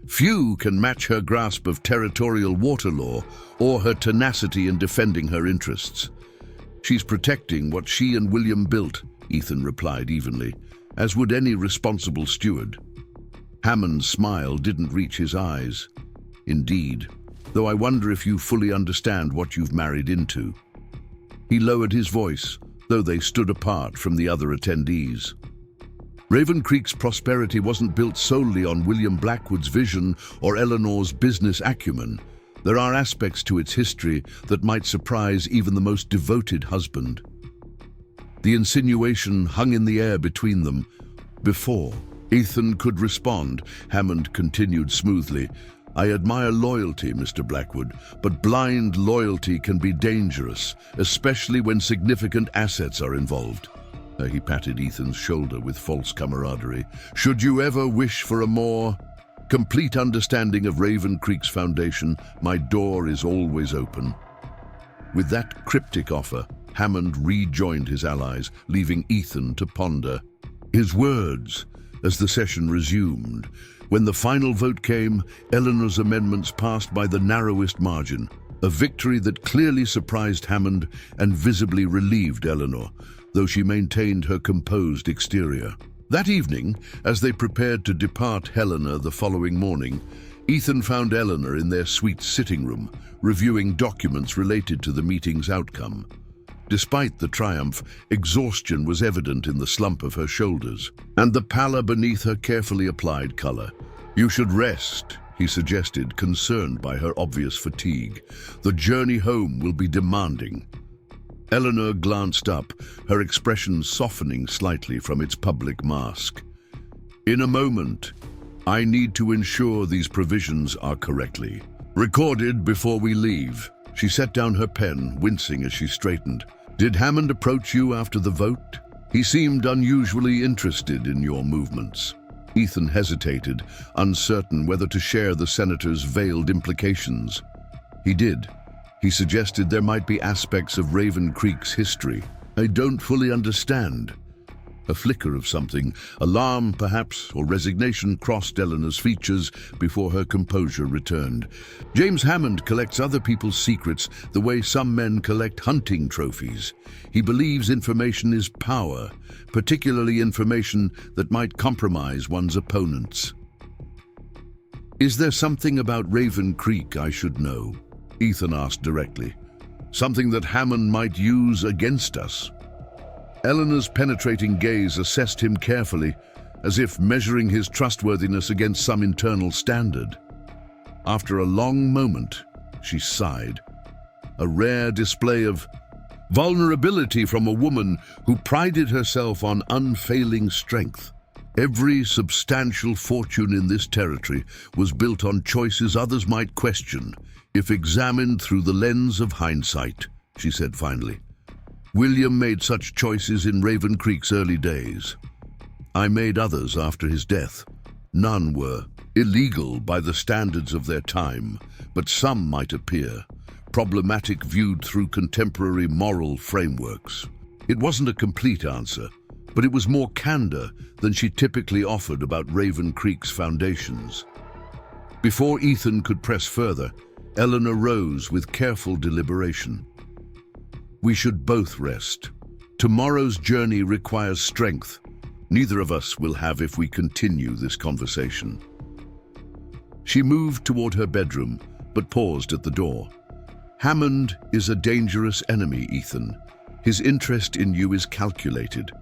"Few can match her grasp of territorial water law or her tenacity in defending her interests." "She's protecting what she and William built," Ethan replied evenly, "as would any responsible steward." Hammond's smile didn't reach his eyes. "Indeed, though I wonder if you fully understand what you've married into." He lowered his voice, though they stood apart from the other attendees. Raven Creek's prosperity wasn't built solely on William Blackwood's vision or Eleanor's business acumen. There are aspects to its history that might surprise even the most devoted husband. The insinuation hung in the air between them. Before Ethan could respond, Hammond continued smoothly, "I admire loyalty, Mr. Blackwood, but blind loyalty can be dangerous, especially when significant assets are involved." He patted Ethan's shoulder with false camaraderie. "Should you ever wish for a more complete understanding of Raven Creek's foundation, my door is always open." With that cryptic offer, Hammond rejoined his allies, leaving Ethan to ponder his words as the session resumed. When the final vote came, Eleanor's amendments passed by the narrowest margin, a victory that clearly surprised Hammond and visibly relieved Eleanor, though she maintained her composed exterior. That evening, as they prepared to depart Helena the following morning, Ethan found Eleanor in their suite sitting room, reviewing documents related to the meeting's outcome. Despite the triumph, exhaustion was evident in the slump of her shoulders, and the pallor beneath her carefully applied color. "You should rest," he suggested, concerned by her obvious fatigue. "The journey home will be demanding." Eleanor glanced up, her expression softening slightly from its public mask. "In a moment, I need to ensure these provisions are correctly recorded before we leave." She set down her pen, wincing as she straightened. "Did Hammond approach you after the vote? He seemed unusually interested in your movements." Ethan hesitated, uncertain whether to share the senator's veiled implications. "He did. He suggested there might be aspects of Raven Creek's history I don't fully understand. A flicker of something, alarm perhaps, or resignation crossed Eleanor's features before her composure returned. James Hammond collects other people's secrets the way some men collect hunting trophies. He believes information is power, particularly information that might compromise one's opponents. Is there something about Raven Creek I should know? Ethan asked directly. Something that Hammond might use against us? Eleanor's penetrating gaze assessed him carefully, as if measuring his trustworthiness against some internal standard. After a long moment, she sighed. A rare display of vulnerability from a woman who prided herself on unfailing strength. Every substantial fortune in this territory was built on choices others might question, if examined through the lens of hindsight, she said finally. William made such choices in Raven Creek's early days. I made others after his death. None were illegal by the standards of their time, but some might appear problematic viewed through contemporary moral frameworks. It wasn't a complete answer, but it was more candor than she typically offered about Raven Creek's foundations. Before Ethan could press further, Eleanor rose with careful deliberation. We should both rest. Tomorrow's journey requires strength. Neither of us will have if we continue this conversation. She moved toward her bedroom, but paused at the door. Hammond is a dangerous enemy, Ethan. His interest in you is calculated,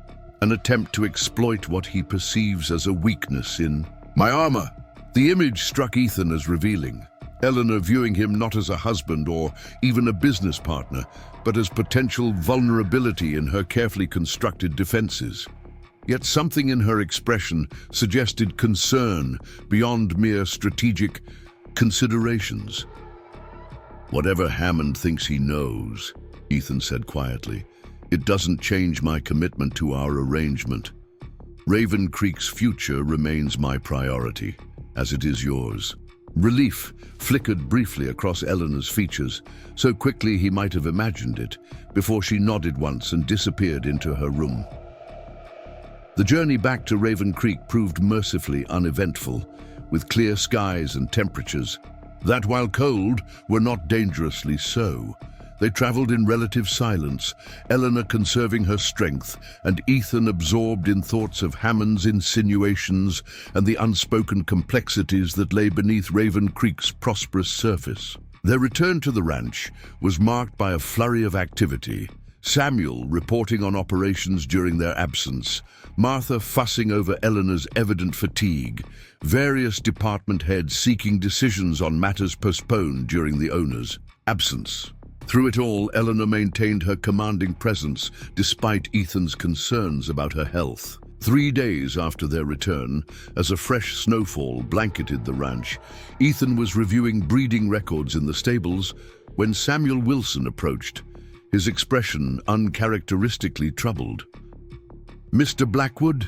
an attempt to exploit what he perceives as a weakness in my armor. The image struck Ethan as revealing. Eleanor viewing him not as a husband or even a business partner, but as potential vulnerability in her carefully constructed defenses. Yet something in her expression suggested concern beyond mere strategic considerations. Whatever Hammond thinks he knows, Ethan said quietly, it doesn't change my commitment to our arrangement. Raven Creek's future remains my priority, as it is yours. Relief flickered briefly across Eleanor's features, so quickly he might have imagined it, before she nodded once and disappeared into her room. The journey back to Raven Creek proved mercifully uneventful, with clear skies and temperatures that, while cold, were not dangerously so. They traveled in relative silence, Eleanor conserving her strength and Ethan absorbed in thoughts of Hammond's insinuations and the unspoken complexities that lay beneath Raven Creek's prosperous surface. Their return to the ranch was marked by a flurry of activity. Samuel reporting on operations during their absence, Martha fussing over Eleanor's evident fatigue, various department heads seeking decisions on matters postponed during the owner's absence. Through it all, Eleanor maintained her commanding presence despite Ethan's concerns about her health. 3 days after their return, as a fresh snowfall blanketed the ranch, Ethan was reviewing breeding records in the stables when Samuel Wilson approached, his expression uncharacteristically troubled. "Mr. Blackwood?"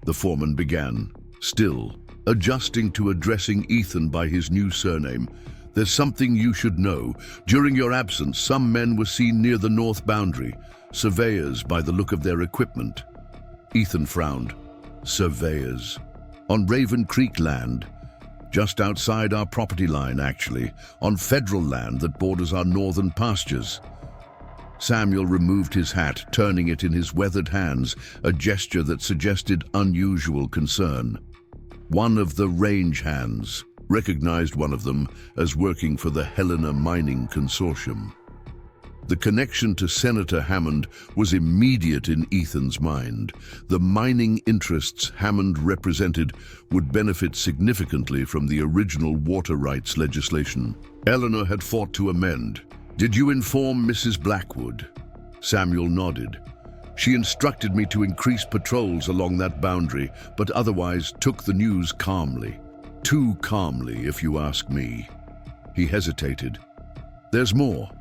the foreman began, still adjusting to addressing Ethan by his new surname. "There's something you should know. During your absence, some men were seen near the north boundary, surveyors by the look of their equipment." Ethan frowned. "Surveyors? On Raven Creek land? Just outside our property line, actually, on federal land that borders our northern pastures." Samuel removed his hat, turning it in his weathered hands, a gesture that suggested unusual concern. One of the range hands recognized one of them as working for the Helena Mining Consortium. The connection to Senator Hammond was immediate in Ethan's mind. The mining interests Hammond represented would benefit significantly from the original water rights legislation. Eleanor had fought to amend. "Did you inform Mrs. Blackwood?" Samuel nodded. "She instructed me to increase patrols along that boundary, but otherwise took the news calmly. Too calmly, if you ask me." He hesitated. "There's more.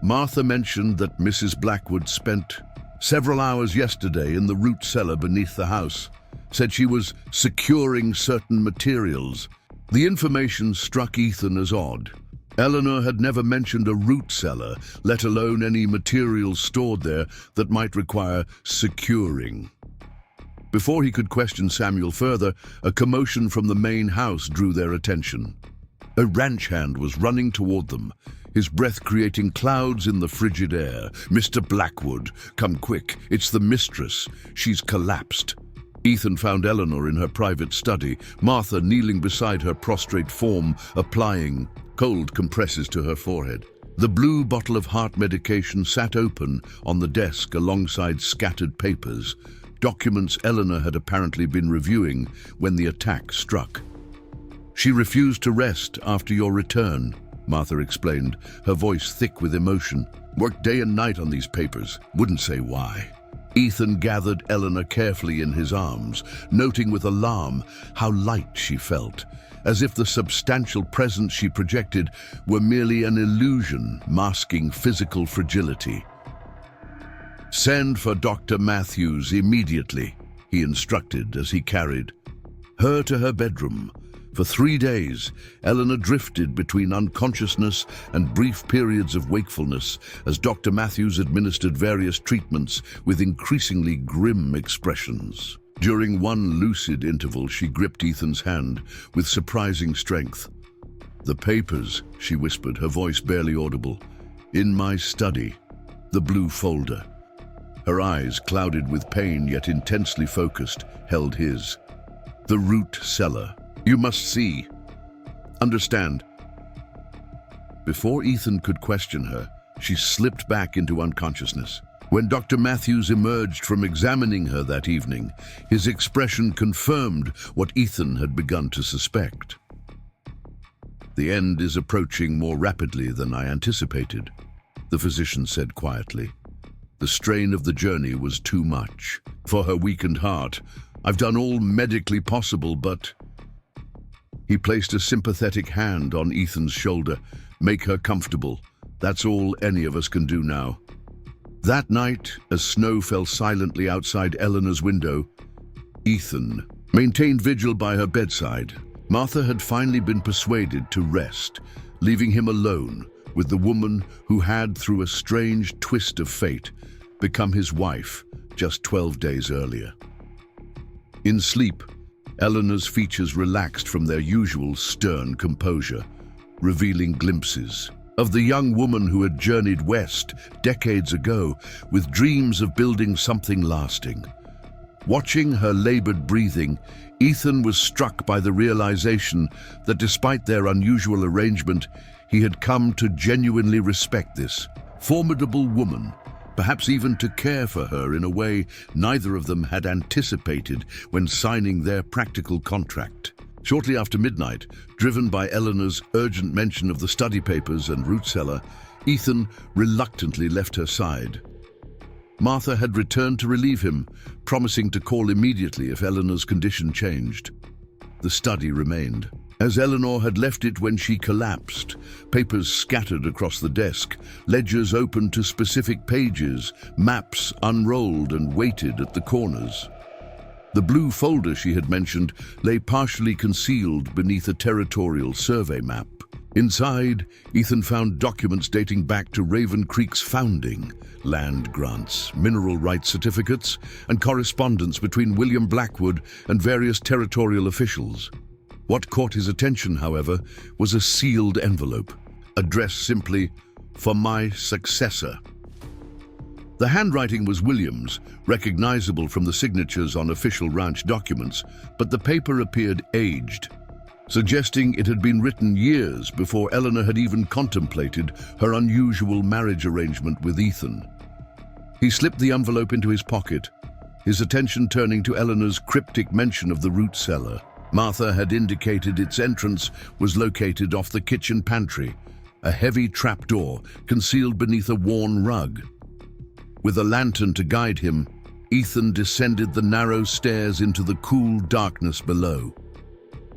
Martha mentioned that Mrs. Blackwood spent several hours yesterday in the root cellar beneath the house. Said she was securing certain materials." The information struck Ethan as odd. Eleanor had never mentioned a root cellar, let alone any materials stored there that might require securing. Before he could question Samuel further, a commotion from the main house drew their attention. A ranch hand was running toward them, his breath creating clouds in the frigid air. "Mr. Blackwood, come quick, it's the mistress. She's collapsed." Ethan found Eleanor in her private study, Martha kneeling beside her prostrate form, applying cold compresses to her forehead. The blue bottle of heart medication sat open on the desk alongside scattered papers, documents Eleanor had apparently been reviewing when the attack struck. "She refused to rest after your return," Martha explained, her voice thick with emotion. "Worked day and night on these papers, wouldn't say why." Ethan gathered Eleanor carefully in his arms, noting with alarm how light she felt, as if the substantial presence she projected were merely an illusion masking physical fragility. "Send for Dr. Matthews immediately," he instructed as he carried her to her bedroom. For 3 days, Eleanor drifted between unconsciousness and brief periods of wakefulness as Dr. Matthews administered various treatments with increasingly grim expressions. During one lucid interval, she gripped Ethan's hand with surprising strength. "The papers," she whispered, her voice barely audible. "In my study, the blue folder." Her eyes, clouded with pain yet intensely focused, held his. "The root cellar. You must see. Understand." Before Ethan could question her, she slipped back into unconsciousness. When Dr. Matthews emerged from examining her that evening, his expression confirmed what Ethan had begun to suspect. "The end is approaching more rapidly than I anticipated," the physician said quietly. "The strain of the journey was too much. For her weakened heart, I've done all medically possible, but..." He placed a sympathetic hand on Ethan's shoulder. "Make her comfortable. That's all any of us can do now." That night, as snow fell silently outside Eleanor's window, Ethan maintained vigil by her bedside. Martha had finally been persuaded to rest, leaving him alone with the woman who had, through a strange twist of fate, become his wife just 12 days earlier. In sleep, Eleanor's features relaxed from their usual stern composure, revealing glimpses of the young woman who had journeyed west decades ago with dreams of building something lasting. Watching her labored breathing, Ethan was struck by the realization that despite their unusual arrangement, he had come to genuinely respect this formidable woman, perhaps even to care for her in a way neither of them had anticipated when signing their practical contract. Shortly after midnight, driven by Eleanor's urgent mention of the study papers and root cellar, Ethan reluctantly left her side. Martha had returned to relieve him, promising to call immediately if Eleanor's condition changed. The study remained. As Eleanor had left it when she collapsed, papers scattered across the desk, ledgers open to specific pages, maps unrolled and weighted at the corners. The blue folder she had mentioned lay partially concealed beneath a territorial survey map. Inside, Ethan found documents dating back to Raven Creek's founding, land grants, mineral rights certificates, and correspondence between William Blackwood and various territorial officials. What caught his attention, however, was a sealed envelope, addressed simply, "For my successor." The handwriting was William's, recognizable from the signatures on official ranch documents, but the paper appeared aged, suggesting it had been written years before Eleanor had even contemplated her unusual marriage arrangement with Ethan. He slipped the envelope into his pocket, his attention turning to Eleanor's cryptic mention of the root cellar. Martha had indicated its entrance was located off the kitchen pantry, a heavy trapdoor concealed beneath a worn rug. With a lantern to guide him, Ethan descended the narrow stairs into the cool darkness below.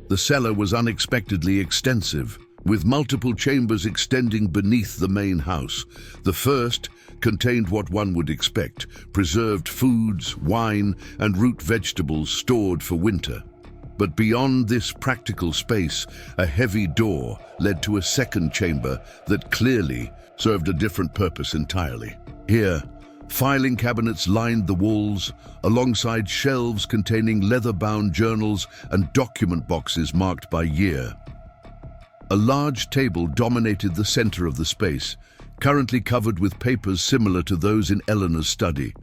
The cellar was unexpectedly extensive, with multiple chambers extending beneath the main house. The first contained what one would expect, preserved foods, wine, and root vegetables stored for winter. But beyond this practical space, a heavy door led to a second chamber that clearly served a different purpose entirely. Here, filing cabinets lined the walls, alongside shelves containing leather-bound journals and document boxes marked by year. A large table dominated the center of the space, currently covered with papers similar to those in Eleanor's study.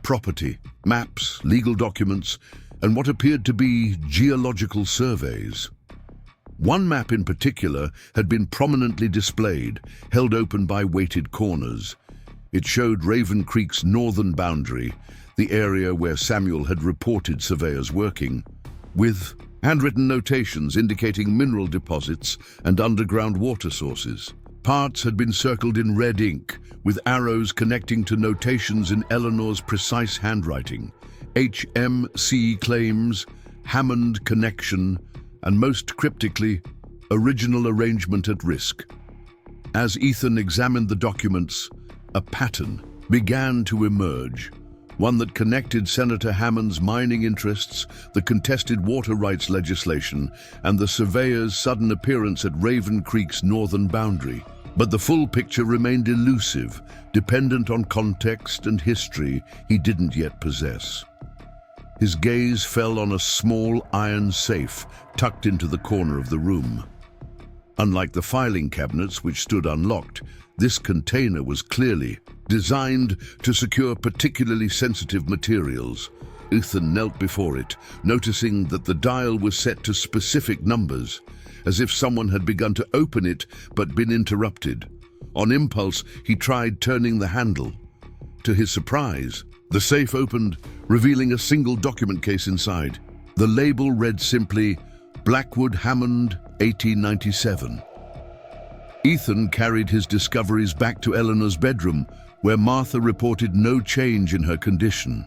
Property, maps, legal documents, and what appeared to be geological surveys. One map in particular had been prominently displayed, held open by weighted corners. It showed Raven Creek's northern boundary, the area where Samuel had reported surveyors working, with handwritten notations indicating mineral deposits and underground water sources. Parts had been circled in red ink, with arrows connecting to notations in Eleanor's precise handwriting. HMC claims, Hammond connection, and most cryptically, original arrangement at risk. As Ethan examined the documents, a pattern began to emerge, one that connected Senator Hammond's mining interests, the contested water rights legislation, and the surveyor's sudden appearance at Raven Creek's northern boundary. But the full picture remained elusive, dependent on context and history he didn't yet possess. His gaze fell on a small iron safe tucked into the corner of the room. Unlike the filing cabinets, which stood unlocked, this container was clearly designed to secure particularly sensitive materials. Ethan knelt before it, noticing that the dial was set to specific numbers, as if someone had begun to open it but been interrupted. On impulse, he tried turning the handle. To his surprise, the safe opened, revealing a single document case inside. The label read simply, Blackwood Hammond, 1897. Ethan carried his discoveries back to Eleanor's bedroom, where Martha reported no change in her condition.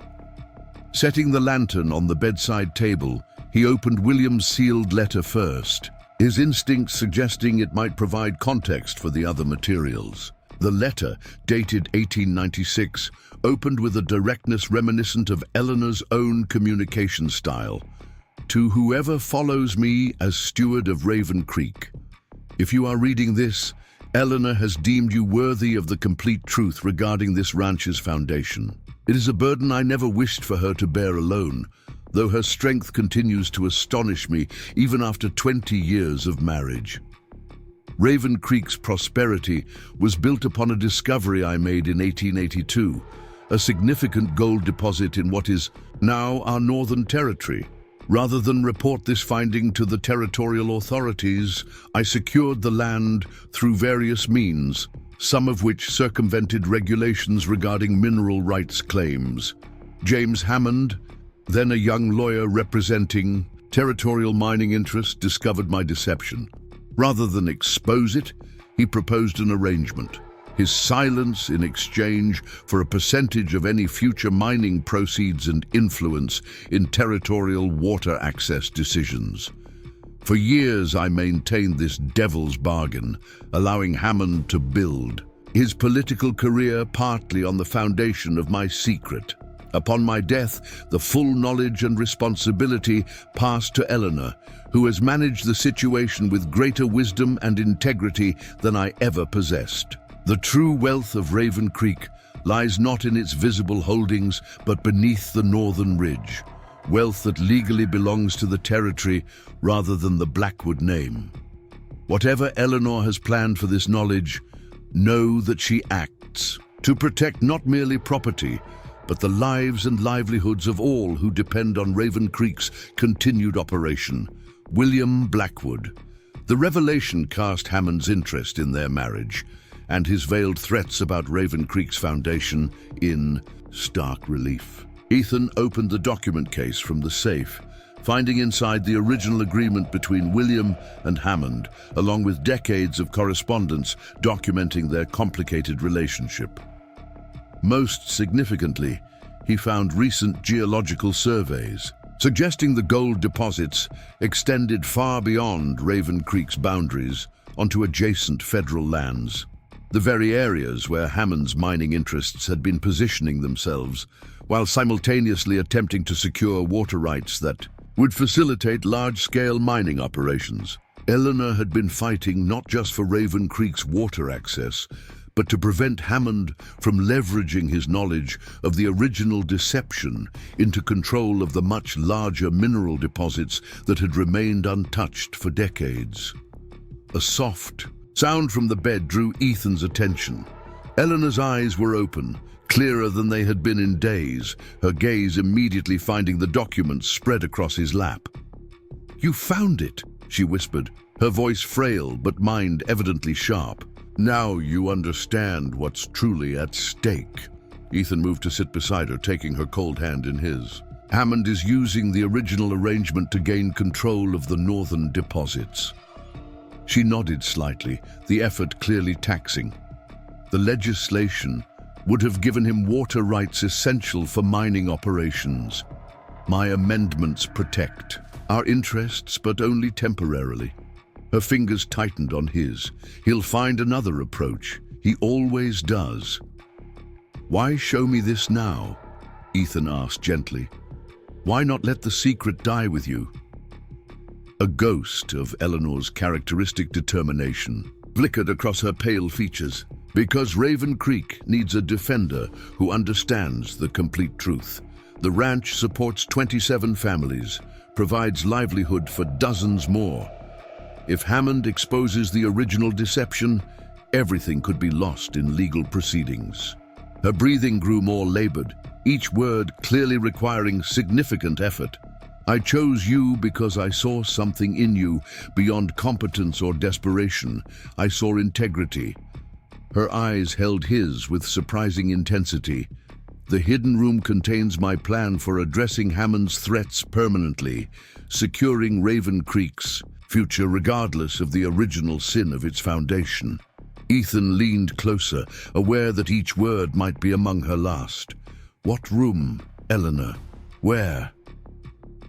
Setting the lantern on the bedside table, he opened William's sealed letter first, his instincts suggesting it might provide context for the other materials. The letter, dated 1896, opened with a directness reminiscent of Eleanor's own communication style. To whoever follows me as steward of Raven Creek. If you are reading this, Eleanor has deemed you worthy of the complete truth regarding this ranch's foundation. It is a burden I never wished for her to bear alone, though her strength continues to astonish me even after 20 years of marriage. Raven Creek's prosperity was built upon a discovery I made in 1882, a significant gold deposit in what is now our Northern Territory. Rather than report this finding to the territorial authorities, I secured the land through various means, some of which circumvented regulations regarding mineral rights claims. James Hammond, then a young lawyer representing territorial mining interests, discovered my deception. Rather than expose it, he proposed an arrangement. His silence in exchange for a percentage of any future mining proceeds and influence in territorial water access decisions. For years I maintained this devil's bargain, allowing Hammond to build his political career partly on the foundation of my secret. Upon my death, the full knowledge and responsibility passed to Eleanor, who has managed the situation with greater wisdom and integrity than I ever possessed. The true wealth of Raven Creek lies not in its visible holdings, but beneath the northern ridge, wealth that legally belongs to the territory rather than the Blackwood name. Whatever Eleanor has planned for this knowledge, know that she acts to protect not merely property, but the lives and livelihoods of all who depend on Raven Creek's continued operation. William Blackwood. The revelation cast Hammond's interest in their marriage, and his veiled threats about Raven Creek's foundation in stark relief. Ethan opened the document case from the safe, finding inside the original agreement between William and Hammond, along with decades of correspondence documenting their complicated relationship. Most significantly, he found recent geological surveys, suggesting the gold deposits extended far beyond Raven Creek's boundaries onto adjacent federal lands. The very areas where Hammond's mining interests had been positioning themselves, while simultaneously attempting to secure water rights that would facilitate large-scale mining operations. Eleanor had been fighting not just for Raven Creek's water access, but to prevent Hammond from leveraging his knowledge of the original deception into control of the much larger mineral deposits that had remained untouched for decades. A soft sound from the bed drew Ethan's attention. Eleanor's eyes were open, clearer than they had been in days, her gaze immediately finding the documents spread across his lap. "You found it," she whispered, her voice frail but mind evidently sharp. "Now you understand what's truly at stake." Ethan moved to sit beside her, taking her cold hand in his. "Hammond is using the original arrangement to gain control of the northern deposits." She nodded slightly, the effort clearly taxing. The legislation would have given him water rights essential for mining operations. "My amendments protect our interests, but only temporarily." Her fingers tightened on his. "He'll find another approach. He always does." "Why show me this now?" Ethan asked gently. "Why not let the secret die with you?" A ghost of Eleanor's characteristic determination flickered across her pale features. "Because Raven Creek needs a defender who understands the complete truth. The ranch supports 27 families, provides livelihood for dozens more. If Hammond exposes the original deception, everything could be lost in legal proceedings." Her breathing grew more labored, each word clearly requiring significant effort. "I chose you because I saw something in you beyond competence or desperation. I saw integrity." Her eyes held his with surprising intensity. "The hidden room contains my plan for addressing Hammond's threats permanently, securing Raven Creek's future regardless of the original sin of its foundation." Ethan leaned closer, aware that each word might be among her last. "What room, Eleanor? Where?"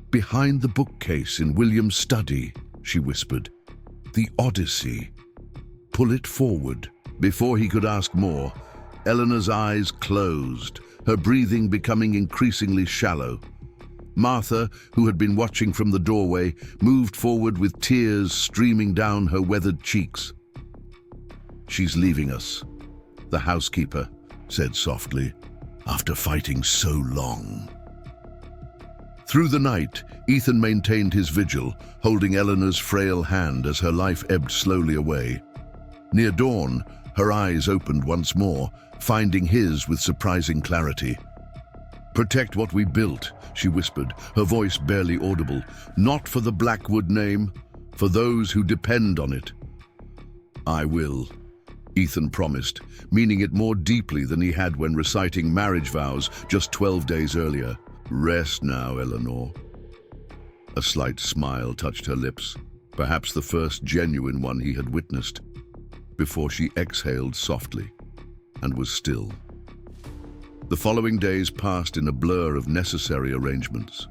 "Behind the bookcase in William's study," she whispered. "The Odyssey. Pull it forward." Before he could ask more, Eleanor's eyes closed, her breathing becoming increasingly shallow. Martha, who had been watching from the doorway, moved forward with tears streaming down her weathered cheeks. "She's leaving us," the housekeeper said softly, "after fighting so long." Through the night, Ethan maintained his vigil, holding Eleanor's frail hand as her life ebbed slowly away. Near dawn, her eyes opened once more, finding his with surprising clarity. "Protect what we built," she whispered, her voice barely audible. "Not for the Blackwood name, for those who depend on it." "I will," Ethan promised, meaning it more deeply than he had when reciting marriage vows just 12 days earlier. "Rest now, Eleanor." A slight smile touched her lips, perhaps the first genuine one he had witnessed, before she exhaled softly and was still. The following days passed in a blur of necessary arrangements.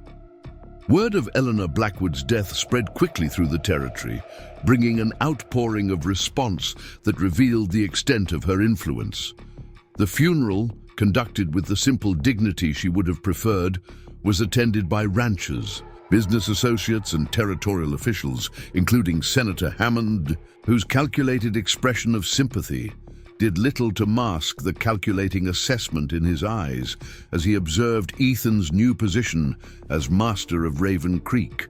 Word of Eleanor Blackwood's death spread quickly through the territory, bringing an outpouring of response that revealed the extent of her influence. The funeral, conducted with the simple dignity she would have preferred, was attended by ranchers, business associates, and territorial officials, including Senator Hammond, whose calculated expression of sympathy did little to mask the calculating assessment in his eyes as he observed Ethan's new position as master of Raven Creek.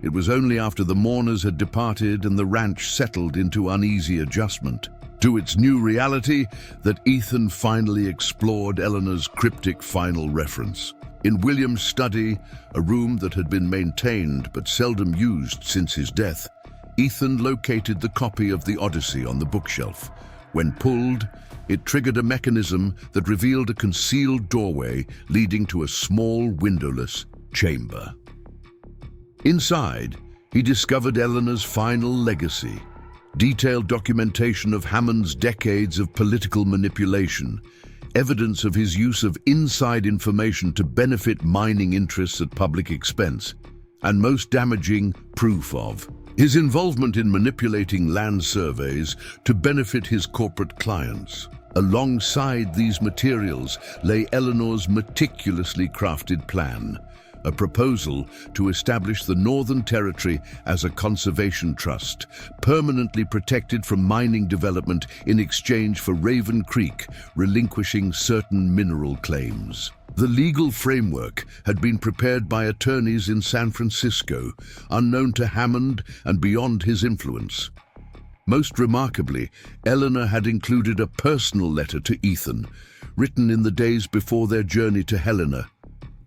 It was only after the mourners had departed and the ranch settled into uneasy adjustment to its new reality that Ethan finally explored Eleanor's cryptic final reference. In William's study, a room that had been maintained but seldom used since his death, Ethan located the copy of the Odyssey on the bookshelf. When pulled, it triggered a mechanism that revealed a concealed doorway leading to a small windowless chamber. Inside, he discovered Eleanor's final legacy, detailed documentation of Hammond's decades of political manipulation, evidence of his use of inside information to benefit mining interests at public expense, and most damaging, proof of his involvement in manipulating land surveys to benefit his corporate clients. Alongside these materials lay Eleanor's meticulously crafted plan, a proposal to establish the Northern Territory as a conservation trust, permanently protected from mining development in exchange for Raven Creek relinquishing certain mineral claims. The legal framework had been prepared by attorneys in San Francisco, unknown to Hammond and beyond his influence. Most remarkably, Eleanor had included a personal letter to Ethan, written in the days before their journey to Helena,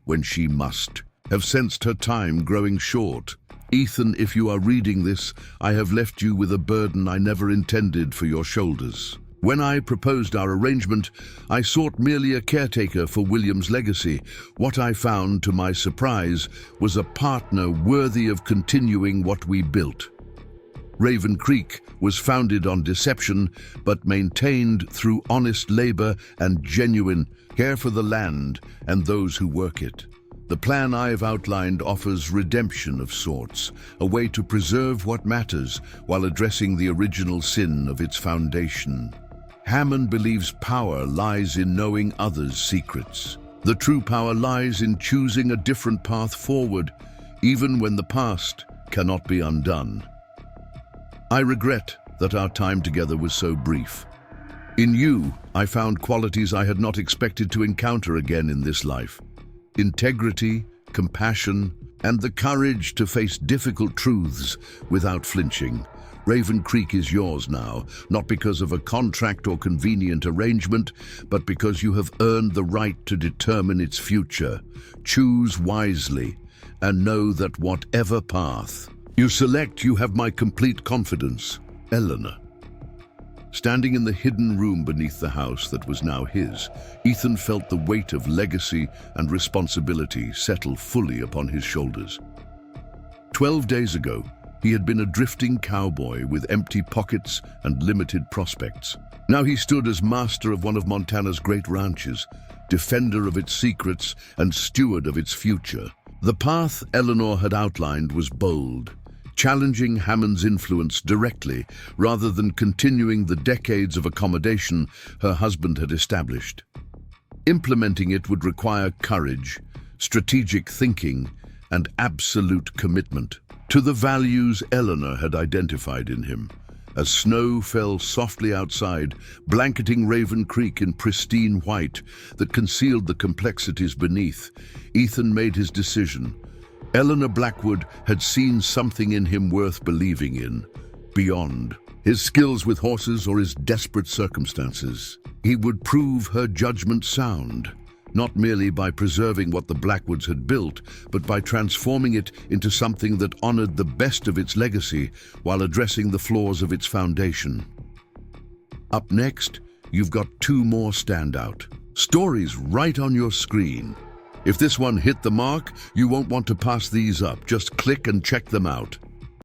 when she must have sensed her time growing short. Ethan, if you are reading this, I have left you with a burden I never intended for your shoulders. When I proposed our arrangement, I sought merely a caretaker for William's legacy. What I found, to my surprise, was a partner worthy of continuing what we built. Raven Creek was founded on deception, but maintained through honest labor and genuine care for the land and those who work it. The plan I've outlined offers redemption of sorts, a way to preserve what matters while addressing the original sin of its foundation. Hammond believes power lies in knowing others' secrets. The true power lies in choosing a different path forward, even when the past cannot be undone. I regret that our time together was so brief. In you, I found qualities I had not expected to encounter again in this life. Integrity, compassion, and the courage to face difficult truths without flinching. Raven Creek is yours now, not because of a contract or convenient arrangement, but because you have earned the right to determine its future. Choose wisely, and know that whatever path you select, you have my complete confidence. Eleanor. Standing in the hidden room beneath the house that was now his, Ethan felt the weight of legacy and responsibility settle fully upon his shoulders. 12 days ago, he had been a drifting cowboy with empty pockets and limited prospects. Now he stood as master of one of Montana's great ranches, defender of its secrets and steward of its future. The path Eleanor had outlined was bold, challenging Hammond's influence directly rather than continuing the decades of accommodation her husband had established. Implementing it would require courage, strategic thinking, and absolute commitment to the values Eleanor had identified in him. As snow fell softly outside, blanketing Raven Creek in pristine white that concealed the complexities beneath, Ethan made his decision. Eleanor Blackwood had seen something in him worth believing in, beyond his skills with horses or his desperate circumstances. He would prove her judgment sound, not merely by preserving what the Blackwoods had built, but by transforming it into something that honored the best of its legacy while addressing the flaws of its foundation. Up next, you've got two more standout stories right on your screen. If this one hit the mark, you won't want to pass these up. Just click and check them out.